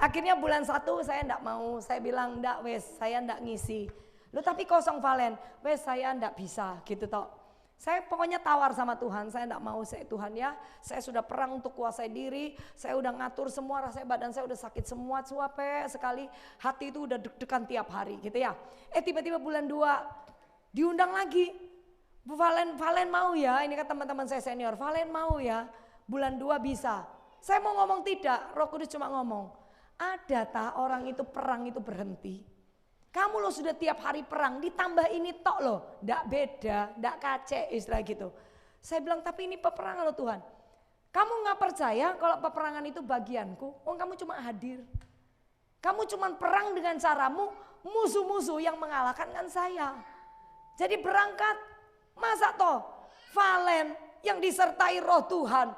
akhirnya bulan 1 saya ndak mau. Saya bilang ndak wes, saya ndak ngisi. Lu tapi kosong Valen. Wes saya ndak bisa gitu toh. Saya pokoknya tawar sama Tuhan, saya enggak mau Tuhan ya. Saya sudah perang untuk kuasai diri, saya udah ngatur semua, rasanya badan saya udah sakit semua, capek sekali. Hati itu udah deg-degan tiap hari gitu ya. Tiba-tiba bulan 2 diundang lagi. Valen mau ya, ini kan teman-teman saya senior, Valen mau ya, bulan 2 bisa. Saya mau ngomong tidak, Roh Kudus cuma ngomong, ada tak orang itu perang itu berhenti. Kamu lo sudah tiap hari perang, ditambah ini tok loh. Nggak beda, nggak kacek istilah gitu. Saya bilang tapi ini peperangan loh Tuhan. Kamu nggak percaya kalau peperangan itu bagianku? Oh kamu cuma hadir. Kamu cuma perang dengan caramu, musuh-musuh yang mengalahkan kan saya. Jadi berangkat, masa toh Valen yang disertai roh Tuhan.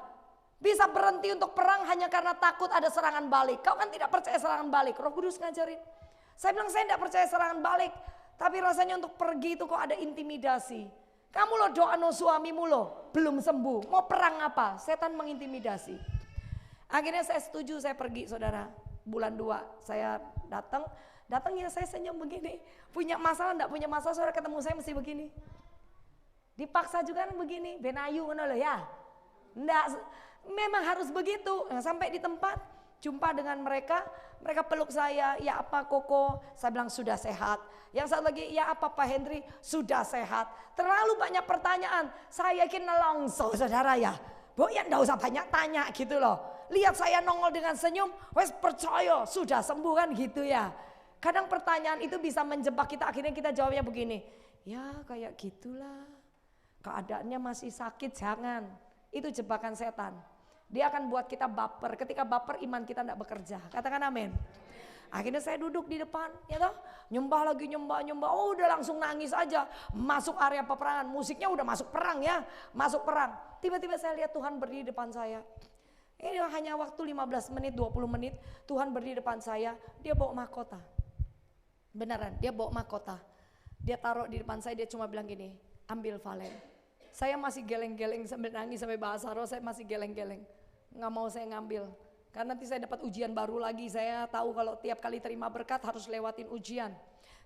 Bisa berhenti untuk perang hanya karena takut ada serangan balik. Kau kan tidak percaya serangan balik, Roh Kudus ngajarin. Saya bilang saya tidak percaya serangan balik. Tapi rasanya untuk pergi itu kok ada intimidasi. Kamu lo doa no suamimu lo belum sembuh. Mau perang apa? Setan mengintimidasi. Akhirnya saya setuju saya pergi saudara. Bulan 2 saya datang ya saya senyum begini. Punya masalah enggak punya masalah saudara ketemu saya mesti begini. Dipaksa juga kan begini. Benayu ngono lo ya. Enggak, memang harus begitu. Nah, sampai di tempat jumpa dengan mereka peluk saya, ya apa Koko? Saya bilang sudah sehat. Yang satu lagi, ya apa Pak Henry? Sudah sehat. Terlalu banyak pertanyaan, saya yakin nelongso saudara ya. Bu ya enggak usah banyak tanya gitu loh. Lihat saya nongol dengan senyum, wes percaya sudah sembuh kan gitu ya. Kadang pertanyaan itu bisa menjebak kita, akhirnya kita jawabnya begini. Ya kayak gitulah, keadaannya masih sakit, jangan. Itu jebakan setan. Dia akan buat kita baper. Ketika baper iman kita tidak bekerja. Katakan amin. Akhirnya saya duduk di depan, ya toh, nyembah lagi, nyembah. Oh udah langsung nangis aja. Masuk area peperangan, musiknya udah masuk perang ya. Masuk perang. Tiba-tiba saya lihat Tuhan berdiri di depan saya. Ini hanya waktu 15 menit, 20 menit. Tuhan berdiri di depan saya. Dia bawa mahkota. Beneran, dia bawa mahkota. Dia taruh di depan saya, dia cuma bilang gini, ambil Valen. Saya masih geleng-geleng sambil nangis sampai bahasa roh, saya masih geleng-geleng. Nggak mau saya ngambil. Karena nanti saya dapat ujian baru lagi. Saya tahu kalau tiap kali terima berkat harus lewatin ujian.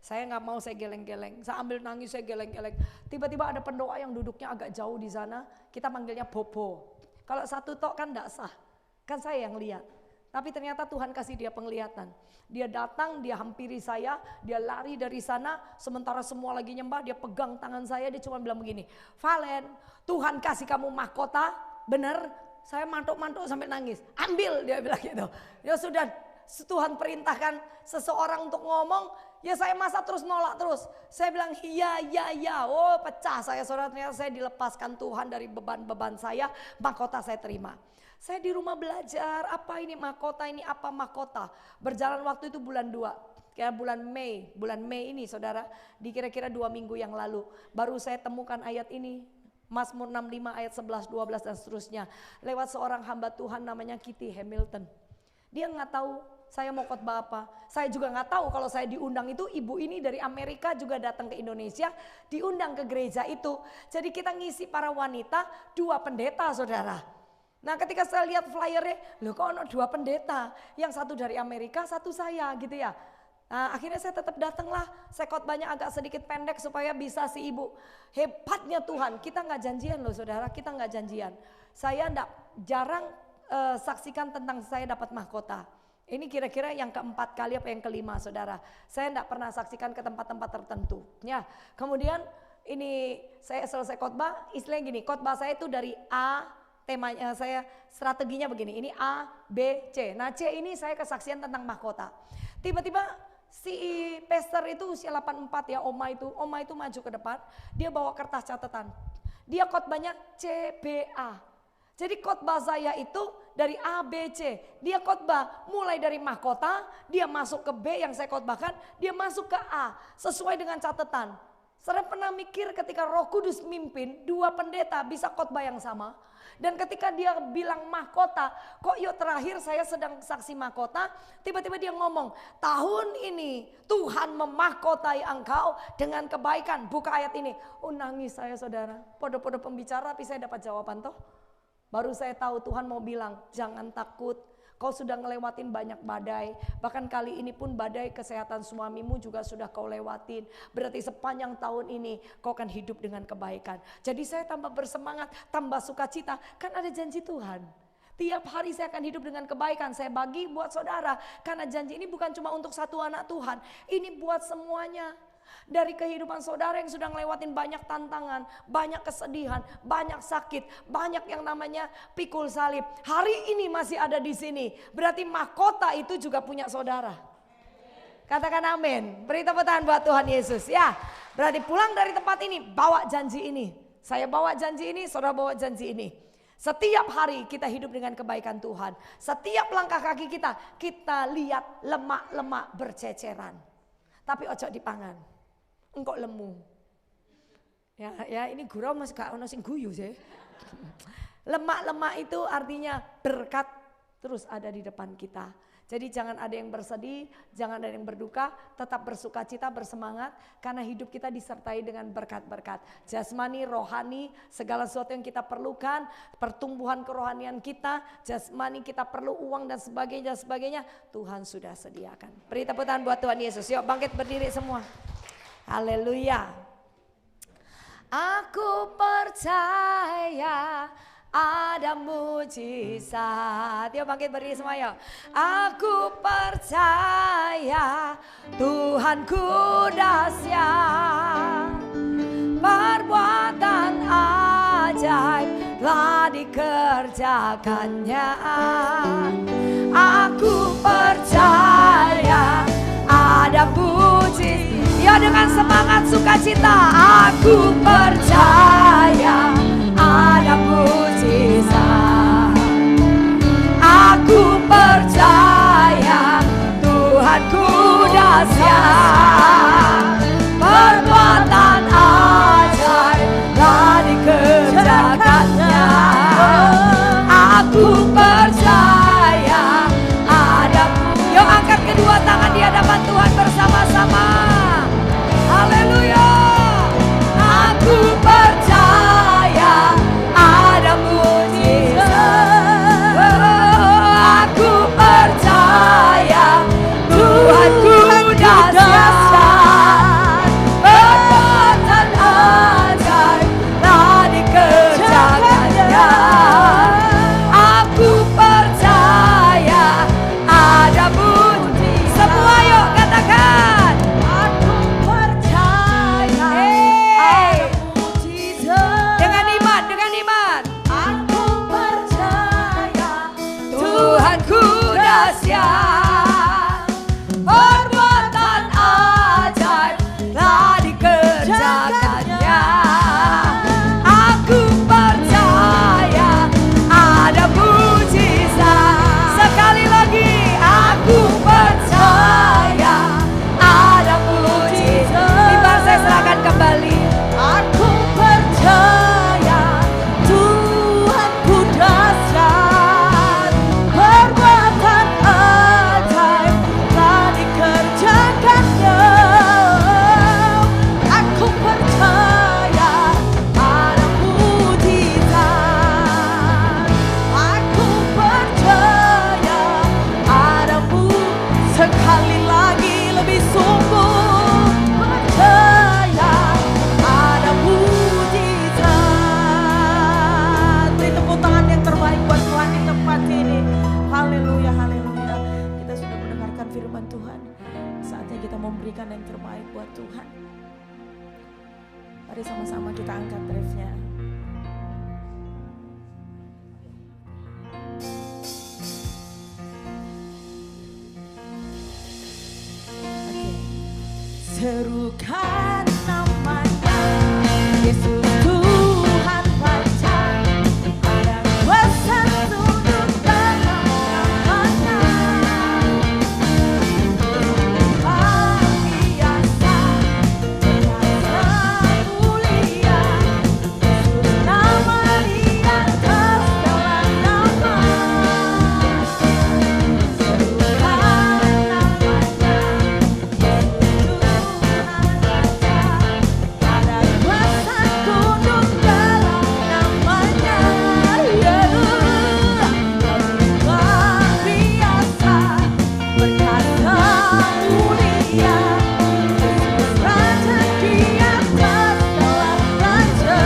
Saya nggak mau, saya geleng-geleng. Saya ambil nangis, saya geleng-geleng. Tiba-tiba ada pendoa yang duduknya agak jauh di sana. Kita manggilnya Bobo. Kalau satu tok kan enggak sah. Kan saya yang lihat. Tapi ternyata Tuhan kasih dia penglihatan. Dia datang, dia hampiri saya, dia lari dari sana. Sementara semua lagi nyembah, dia pegang tangan saya, dia cuma bilang begini, Valen, Tuhan kasih kamu mahkota, bener? Saya mantuk-mantuk sampai nangis. Ambil, dia bilang gitu. Ya sudah, Tuhan perintahkan seseorang untuk ngomong, ya saya masa terus nolak terus. Saya bilang iya. Oh pecah saya, saudara, ternyata saya dilepaskan Tuhan dari beban-beban saya, mahkota saya terima. Saya di rumah belajar, apa ini mahkota, ini apa mahkota. Berjalan waktu itu bulan 2, kayak bulan Mei ini saudara, di kira-kira 2 minggu yang lalu. Baru saya temukan ayat ini, Mazmur 65 ayat 11, 12 dan seterusnya. Lewat seorang hamba Tuhan namanya Kitty Hamilton. Dia nggak tahu saya mau khotbah apa. Saya juga nggak tahu kalau saya diundang itu, ibu ini dari Amerika juga datang ke Indonesia, diundang ke gereja itu. Jadi kita ngisi para wanita, 2 pendeta saudara. Nah ketika saya lihat flyernya, loh kok ada 2 pendeta, yang satu dari Amerika, satu saya gitu ya. Nah, akhirnya saya tetap datanglah, saya khotbahnya agak sedikit pendek supaya bisa si ibu. Hebatnya Tuhan, kita nggak janjian loh saudara, kita nggak janjian. Saya jarang saksikan tentang saya dapat mahkota. Ini kira-kira yang keempat kali apa yang kelima saudara. Saya enggak pernah saksikan ke tempat-tempat tertentu. Ya, kemudian ini saya selesai khotbah, istilahnya gini, khotbah saya itu dari A, temanya saya strateginya begini, ini A, B, C. Nah C ini saya kesaksian tentang mahkota. Tiba-tiba si pastor itu usia 84 ya, Oma itu maju ke depan, dia bawa kertas catatan. Dia khotbahnya C, B, A. Jadi khotbah saya itu dari A, B, C. Dia khotbah mulai dari mahkota, dia masuk ke B yang saya khotbahkan, dia masuk ke A sesuai dengan catatan. Saya pernah mikir ketika Roh Kudus mimpin 2 pendeta bisa khotbah yang sama. Dan ketika dia bilang mahkota, kok yuk terakhir saya sedang saksi mahkota, tiba-tiba dia ngomong, tahun ini Tuhan memahkotai engkau dengan kebaikan. Buka ayat ini, oh nangis saya saudara, podo-podo pembicara tapi saya dapat jawaban toh. Baru saya tahu Tuhan mau bilang, jangan takut. Kau sudah ngelewatin banyak badai. Bahkan kali ini pun badai kesehatan suamimu juga sudah kau lewatin. Berarti sepanjang tahun ini kau akan hidup dengan kebaikan. Jadi saya tambah bersemangat, tambah sukacita. Kan ada janji Tuhan. Tiap hari saya akan hidup dengan kebaikan. Saya bagi buat saudara. Karena janji ini bukan cuma untuk satu anak Tuhan. Ini buat semuanya. Dari kehidupan saudara yang sudah ngelewatin banyak tantangan, banyak kesedihan, banyak sakit, banyak yang namanya pikul salib. Hari ini masih ada di sini. Berarti mahkota itu juga punya saudara. Katakan amin. Beri tepuk tangan buat Tuhan Yesus ya. Berarti pulang dari tempat ini bawa janji ini. Saya bawa janji ini, saudara bawa janji ini. Setiap hari kita hidup dengan kebaikan Tuhan. Setiap langkah kaki kita lihat lemak-lemak berceceran. Tapi ojo dipangan. Engkau lemu. Ya ini gurau masih gak ono sing guyu sih. Lemak-lemak itu artinya berkat terus ada di depan kita. Jadi jangan ada yang bersedih, jangan ada yang berduka, tetap bersukacita, bersemangat karena hidup kita disertai dengan berkat-berkat. Jasmani, rohani, segala sesuatu yang kita perlukan, pertumbuhan kerohanian kita, jasmani kita perlu uang dan sebagainya, Tuhan sudah sediakan. Beri tepuk tangan buat Tuhan Yesus. Yuk bangkit berdiri semua. Haleluya. Aku percaya ada mujizat. Yuk bangkit berdiri semua yuk. Aku percaya Tuhanku dahsyat, perbuatan ajaib telah dikerjakannya. Aku percaya ada mujizat. Ya dengan semangat sukacita. Aku percaya ada mujizat. Aku percaya Tuhanku dahsyat, perbuatan ajaib telah dikerjakannya. Aku percaya ada. Yuk angkat kedua tangan di hadapan Tuhan bersama-sama. Haleluya. Aku percaya ada mujizat. Aku percaya Tuhanku dahsyat, perbuatan ajaib telah dikerjakannya. Aku percaya ada mujizat. Semua yuk katakan. Aku percaya ada mujizat. Dengan iman, dengan iman. Aku percaya Tuhanku dahsyat, perbuatan ajaib telah dikerjakannya. Aku percaya ada mujizat. Sekali lagi, aku percaya ada mujizat. Mimbar saya serahkan kembali. Aku percaya Tuhanku dahsyat, perbuatan ajaib telah dikerjakannya. Aku percaya ada mujizat. Aku percaya ada sekali lagi lebih sungguh percaya ada mujizat. Beri tepuk tangan yang terbaik buat Tuhan di tempat ini. Haleluya, haleluya. Kita sudah mendengarkan firman Tuhan. Saatnya kita memberikan yang terbaik buat Tuhan. Mari sama-sama kita angkat drive-nya. Oke. Serukan namanya Yesus Tuhan Raja, ada kuasa tunduk dalam namanya. Luar biasa, berkuasa mulia, Yesus nama di atas segala nama. Serukan namanya Yesus Tuhan Raja, ada kuasa tunduk dalam namanya. Luar biasa, berkuasa mulia, Yesus Raja di atas segala raja.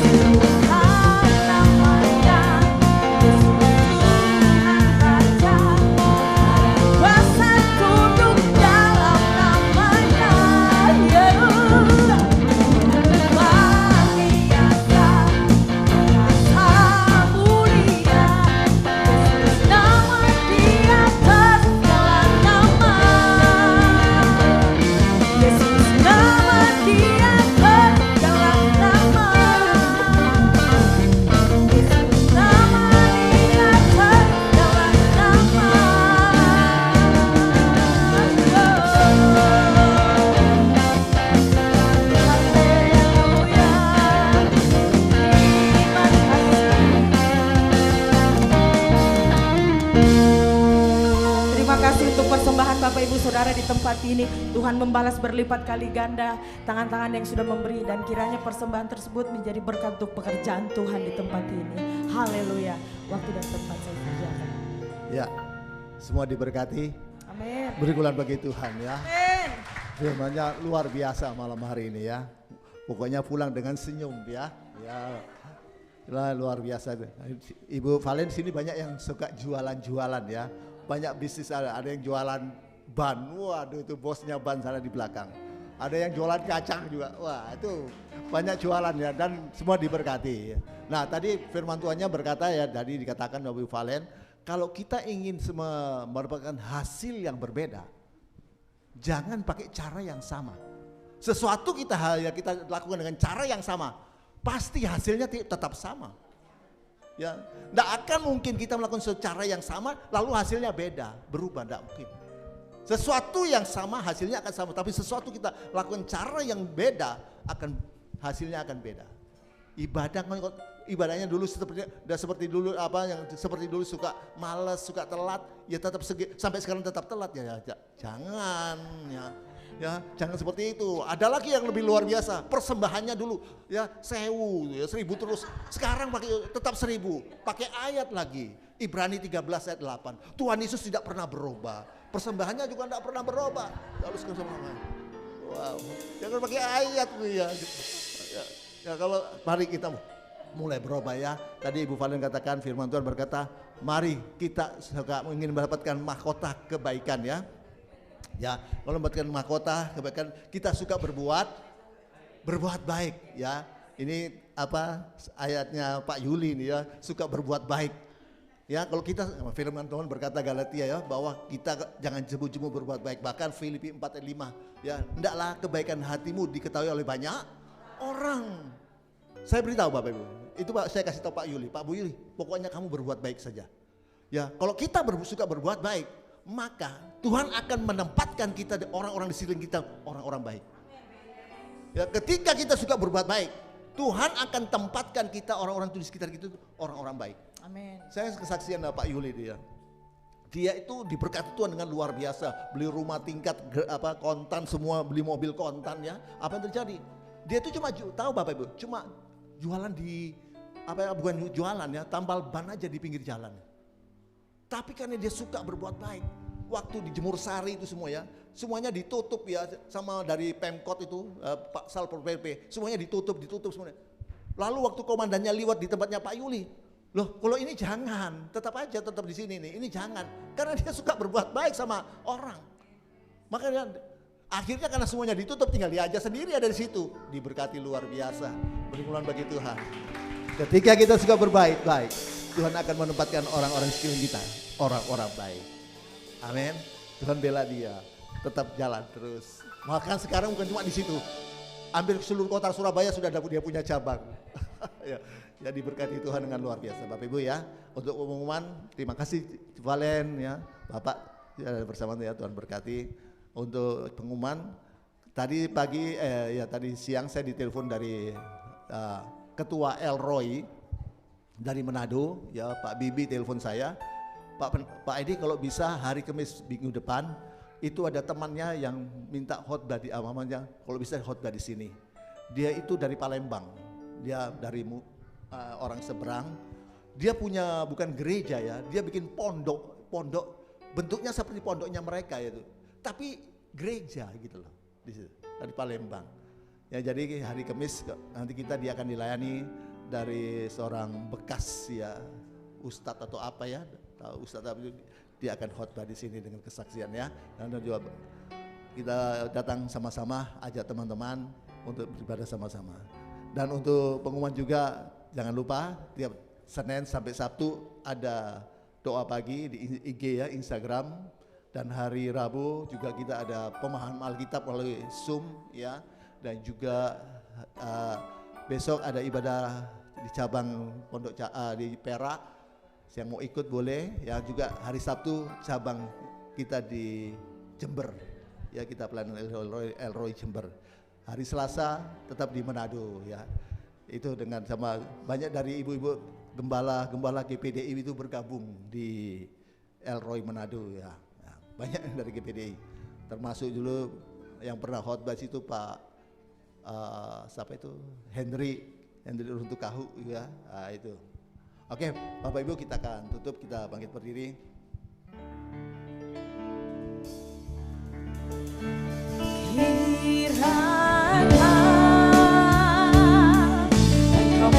Serukan namanya Yesus Tuhan Raja, kuasa tunduk dalam namanya. Luar biasa, berkuasa mulia, Yesus nama di atas segala nama. Yesus nama di atas segala nama. Yesus nama di atas segala nama. Terima kasih untuk persembahan Bapak Ibu Saudara di tempat ini. Tuhan membalas berlipat kali ganda tangan-tangan yang sudah memberi, dan kiranya persembahan tersebut menjadi berkat untuk pekerjaan Tuhan di tempat ini. Haleluya. Waktu dan tempat saya kerjakan. Ya, semua diberkati. Amin. Bergulan bagi Tuhan ya. Amin. Firman-Nya luar biasa malam hari ini ya. Pokoknya pulang dengan senyum ya. Ya, luar biasa. Ibu Valen sini banyak yang suka jualan-jualan ya. Banyak bisnis, ada yang jualan ban. Waduh, itu bosnya ban sana di belakang. Ada yang jualan kacang juga. Wah, itu banyak jualan ya, dan semua diberkati. Nah, tadi firman Tuhannya berkata ya, tadi dikatakan Ibu Valen, kalau kita ingin mendapatkan hasil yang berbeda, jangan pakai cara yang sama. Sesuatu kita lakukan dengan cara yang sama, pasti hasilnya tetap sama. Ya, tidak akan mungkin kita melakukan secara yang sama lalu hasilnya beda, berubah, tidak mungkin. Sesuatu yang sama hasilnya akan sama, tapi sesuatu kita lakukan cara yang beda hasilnya akan beda. Ibadahnya dulu seperti dulu suka malas, suka telat, ya tetap sampai sekarang tetap telat ya, jangan ya jangan seperti itu. Ada lagi yang lebih luar biasa, persembahannya dulu ya 1.000 ya 1.000 terus, sekarang tetap 1.000, pakai ayat lagi Ibrani 13 ayat 8. Tuhan Yesus tidak pernah berubah, persembahannya juga tidak pernah berubah. Lalu sekarang wow, jangan pakai ayat ya. Ya kalau mari kita mulai berubah ya. Tadi Ibu Valen katakan, firman Tuhan berkata, mari kita ingin mendapatkan mahkota kebaikan ya. Ya, kalau mendapatkan mahkota kebaikan, kita suka berbuat baik ya. Ini ayatnya Pak Yuli nih ya, suka berbuat baik. Ya, kalau kita, firman Tuhan berkata Galatia ya, bahwa kita jangan jemu-jemu berbuat baik. Bahkan Filipi 4 ayat 5 ya, hendaklah kebaikan hatimu diketahui oleh banyak orang. Saya beritahu Bapak Ibu, itu saya kasih tahu Pak Yuli, Pak Bu Yuli, pokoknya kamu berbuat baik saja. Ya, kalau kita suka berbuat baik, maka Tuhan akan menempatkan kita, orang-orang di sekeliling kita, orang-orang baik. Ya, ketika kita suka berbuat baik, Tuhan akan tempatkan kita, orang-orang di sekitar kita, orang-orang baik. Amin. Saya kesaksian Pak Yuli dia itu diberkati Tuhan dengan luar biasa, beli rumah tingkat kontan semua, beli mobil kontan ya. Apa yang terjadi? Dia itu cuma tahu Bapak Ibu, cuma jualan bukan jualan ya, tambal ban aja di pinggir jalan. Tapi karena dia suka berbuat baik, waktu di Jemur Sari itu semua ya, semuanya ditutup ya, sama dari Pemkot itu Pak Salpor PP, semuanya ditutup semuanya. Lalu waktu komandannya liwat di tempatnya Pak Yuli, loh kalau ini jangan, tetap di sini nih, ini jangan, karena dia suka berbuat baik sama orang. Makanya akhirnya karena semuanya ditutup, tinggal dia aja sendiri ada di situ, diberkati luar biasa, bermula bagi Tuhan. Ketika kita suka berbaik, Tuhan akan menempatkan orang-orang di sekeliling kita, orang-orang baik. Amin. Tuhan bela dia, tetap jalan terus. Bahkan sekarang bukan cuma di situ, hampir seluruh kota Surabaya sudah dia punya cabang. Ya diberkati Tuhan dengan luar biasa. Bapak Ibu ya, untuk pengumuman terima kasih Valen ya, Bapak ya, bersama ya, Tuhan berkati. Untuk pengumuman tadi pagi tadi siang saya ditelepon dari Ketua Elroy dari Manado ya, Pak Bibi telepon saya, Pak Edi kalau bisa hari Kamis minggu depan itu ada temannya yang minta khotbah di amamanya, kalau bisa khotbah di sini. Dia itu dari Palembang, dia dari orang seberang, dia punya bukan gereja ya, dia bikin pondok bentuknya seperti pondoknya mereka itu, tapi gereja gitu loh di situ, dari Palembang. Ya jadi hari Kamis nanti dia akan dilayani dari seorang bekas ya ustadz atau apa ya, tahu ustadz apa, dia akan khotbah di sini dengan kesaksian ya. Dan juga kita datang sama-sama, ajak teman-teman untuk beribadah sama-sama. Dan untuk pengumuman juga jangan lupa tiap Senin sampai Sabtu ada doa pagi di IG ya, Instagram, dan hari Rabu juga kita ada pemahaman Alkitab melalui Zoom ya, dan juga besok ada ibadah di cabang Pondok di Perak, yang mau ikut boleh ya. Juga hari Sabtu cabang kita di Jember ya, kita pelayanan Elroy Jember. Hari Selasa tetap di Manado ya, itu dengan sama banyak dari ibu-ibu gembala GPDI itu bergabung di Elroy Manado ya. Banyak dari GPDI, termasuk dulu yang pernah khotbah situ Pak siapa itu Henry untuk Kahu ya, itu. Oke, Bapak Ibu kita akan tutup, kita bangkit berdiri. Kiranya Engkau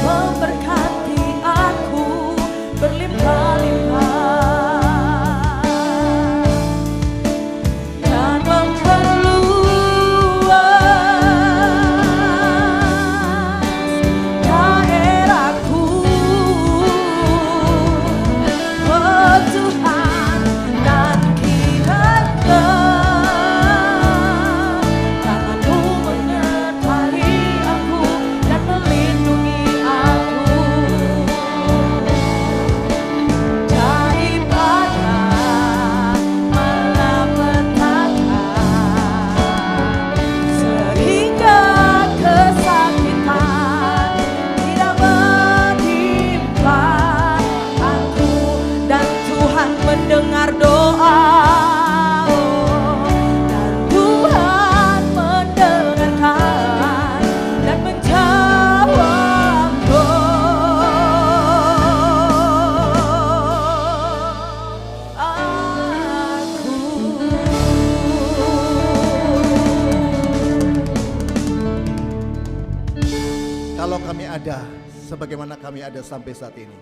Kalau kami ada sebagaimana kami ada sampai saat ini,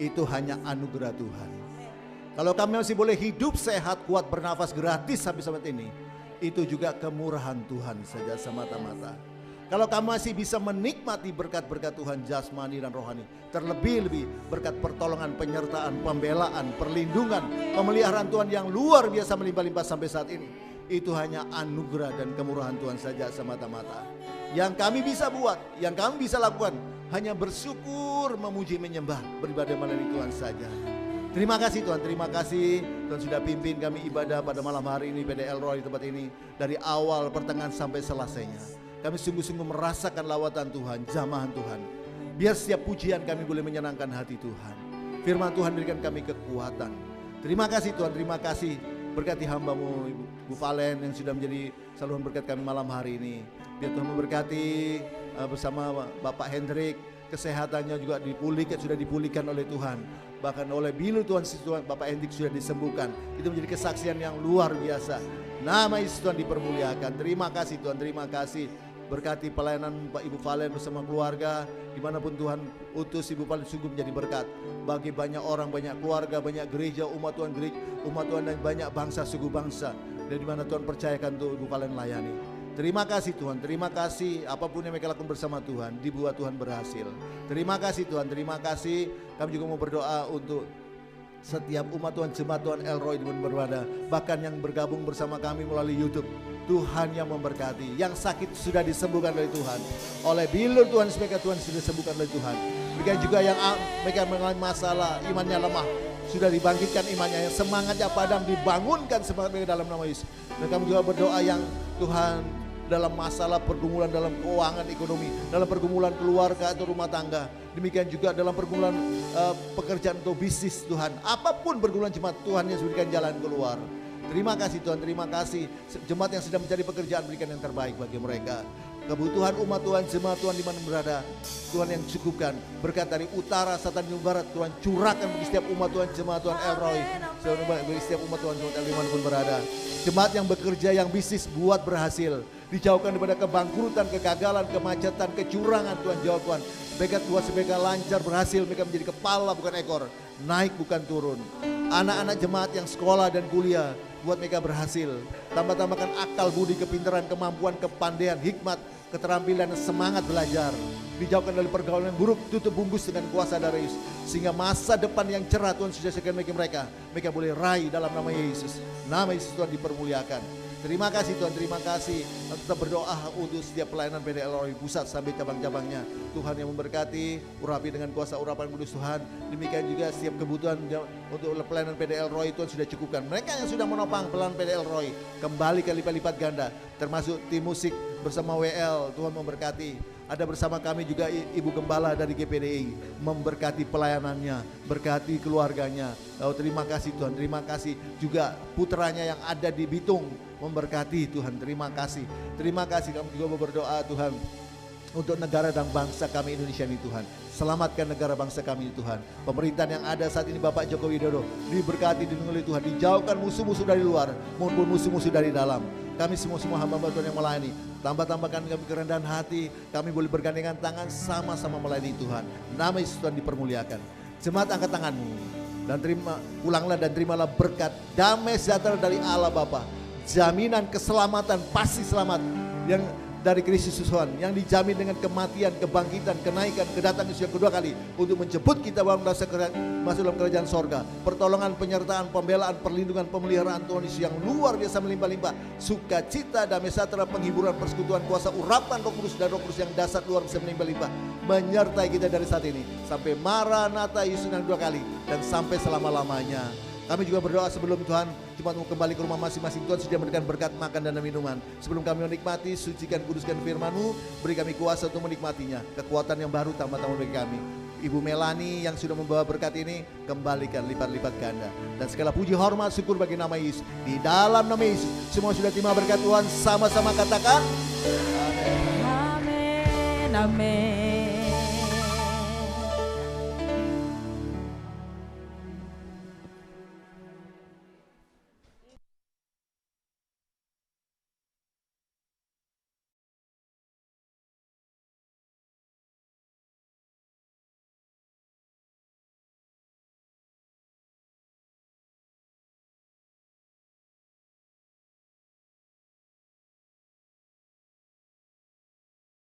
itu hanya anugerah Tuhan. Kalau kami masih boleh hidup sehat, kuat, bernafas gratis sampai saat ini, itu juga kemurahan Tuhan saja semata-mata. Kalau kamu masih bisa menikmati berkat-berkat Tuhan jasmani dan rohani, terlebih-lebih berkat pertolongan, penyertaan, pembelaan, perlindungan, pemeliharaan Tuhan yang luar biasa melimpah-limpah sampai saat ini, itu hanya anugerah dan kemurahan Tuhan saja semata-mata. Yang kami bisa buat, yang kami bisa lakukan, hanya bersyukur, memuji, menyembah, beribadah melalui Tuhan saja. Terima kasih Tuhan, terima kasih Tuhan sudah pimpin kami ibadah pada malam hari ini PDL Roy di tempat ini, dari awal, pertengahan sampai selesainya. Kami sungguh-sungguh merasakan lawatan Tuhan, jamahan Tuhan. Biar setiap pujian kami boleh menyenangkan hati Tuhan. Firman Tuhan berikan kami kekuatan. Terima kasih Tuhan, terima kasih. Berkati hambamu Ibu Valen yang sudah menjadi saluran berkat kami malam hari ini. Biar Tuhan memberkati bersama Bapak Hendrik. Kesehatannya juga sudah dipulihkan oleh Tuhan. Bahkan oleh bilu Tuhan Bapak Hendrik sudah disembuhkan. Itu menjadi kesaksian yang luar biasa. Nama Yesus Tuhan dipermuliakan. Terima kasih Tuhan, terima kasih. Berkati pelayanan Pak Ibu Valen bersama keluarga. Dimanapun Tuhan utus Ibu Valen sungguh menjadi berkat. Bagi banyak orang, banyak keluarga, banyak gereja, umat Tuhan dan banyak bangsa, suku bangsa. Dan dimana Tuhan percayakan untuk Ibu Valen layani. Terima kasih Tuhan, terima kasih. Apapun yang mereka lakukan bersama Tuhan, dibuat Tuhan berhasil. Terima kasih Tuhan, terima kasih. Kami juga mau berdoa untuk setiap umat Tuhan, jemaat Tuhan El Roy di mana berada, bahkan yang bergabung bersama kami melalui YouTube. Tuhan yang memberkati, yang sakit sudah disembuhkan oleh Tuhan, oleh bilur Tuhan, mereka Tuhan sudah disembuhkan oleh Tuhan. Mereka juga yang mereka mengalami masalah, imannya lemah, sudah dibangkitkan imannya, yang semangatnya padam, dibangunkan semangat mereka dalam nama Yesus. Dan kami juga berdoa yang Tuhan dalam masalah pergumulan dalam keuangan ekonomi, dalam pergumulan keluarga atau rumah tangga, demikian juga dalam pergumulan pekerjaan atau bisnis Tuhan, apapun pergumulan jemaat, Tuhan yang berikan jalan keluar. Terima kasih Tuhan, terima kasih. Jemaat yang sedang mencari pekerjaan, berikan yang terbaik bagi mereka. Kebutuhan umat Tuhan, jemaat Tuhan di mana berada, Tuhan yang cukupkan. Berkat dari utara, selatan, dan barat, Tuhan curahkan bagi setiap umat Tuhan, jemaat Tuhan El Roy, bagi setiap umat Tuhan dimanapun berada. Jemaat yang bekerja, yang bisnis buat berhasil, dijauhkan daripada kebangkrutan, kegagalan, kemacetan, kecurangan. Tuhan jawab Tuhan. Mereka buat mereka lancar, berhasil, mereka menjadi kepala bukan ekor, naik bukan turun. Anak-anak jemaat yang sekolah dan kuliah, buat mereka berhasil. Tambahkan akal, budi, kepintaran, kemampuan, kepandaian, hikmat, keterampilan, semangat belajar. Dijauhkan dari pergaulan yang buruk, tutup bungkus dengan kuasa darah Yesus. Sehingga masa depan yang cerah Tuhan sudah sediakan bagi mereka. Mereka boleh raih dalam nama Yesus. Nama Yesus Tuhan dipermuliakan. Terima kasih Tuhan, terima kasih. Kita berdoa untuk setiap pelayanan PDL Roy pusat sampai cabang-cabangnya. Tuhan yang memberkati, urapi dengan kuasa urapan kudus Tuhan. Demikian juga setiap kebutuhan untuk pelayanan PDL Roy Tuhan sudah cukupkan. Mereka yang sudah menopang pelayanan PDL Roy kembali ke lipat-lipat ganda. Termasuk tim musik bersama WL, Tuhan memberkati. Ada bersama kami juga Ibu Gembala dari GPDI, memberkati pelayanannya, berkati keluarganya. Oh, terima kasih Tuhan, terima kasih juga putranya yang ada di Bitung, memberkati Tuhan, terima kasih. Terima kasih, kami juga berdoa Tuhan untuk negara dan bangsa kami Indonesia ini Tuhan. Selamatkan negara bangsa kami Tuhan. Pemerintahan yang ada saat ini Bapak Joko Widodo diberkati, dilindungi Tuhan. Dijauhkan musuh-musuh dari luar maupun musuh-musuh dari dalam. Kami semua hamba-hamba Tuhan yang melayani. Tambahkan kami kerendahan hati. Kami boleh bergandengan tangan sama-sama melayani Tuhan. Nama Yesus Tuhan dipermuliakan. Jemaat angkat tanganmu. Dan pulanglah dan terimalah berkat damai sejahtera dari Allah Bapa. Jaminan keselamatan, pasti selamat. Yang dari Kristus Tuhan yang dijamin dengan kematian, kebangkitan, kenaikan, kedatangan Yesus yang kedua kali untuk menjemput kita masuk dalam kerajaan sorga. Pertolongan, penyertaan, pembelaan, perlindungan, pemeliharaan Tuhan Yesus yang luar biasa melimpah-limpah. Sukacita, damai sejahtera, penghiburan, persekutuan, kuasa, urapan Roh Kudus dan Roh Kudus yang dasar luar biasa melimpah-limpah menyertai kita dari saat ini sampai Maranatha Yesus yang kedua kali dan sampai selama-lamanya. Kami juga berdoa sebelum Tuhan jemaat mau kembali ke rumah masing-masing. Tuhan sudah memberikan berkat makan dan minuman. Sebelum kami menikmati, sucikan, kuduskan firman-Mu. Beri kami kuasa untuk menikmatinya. Kekuatan yang baru tambah-tambah bagi kami. Ibu Melani yang sudah membawa berkat ini, kembalikan lipat-lipat ganda. Dan segala puji, hormat, syukur bagi nama Yesus. Di dalam nama Yesus, semua sudah terima berkat Tuhan. Sama-sama katakan. Amin, amin.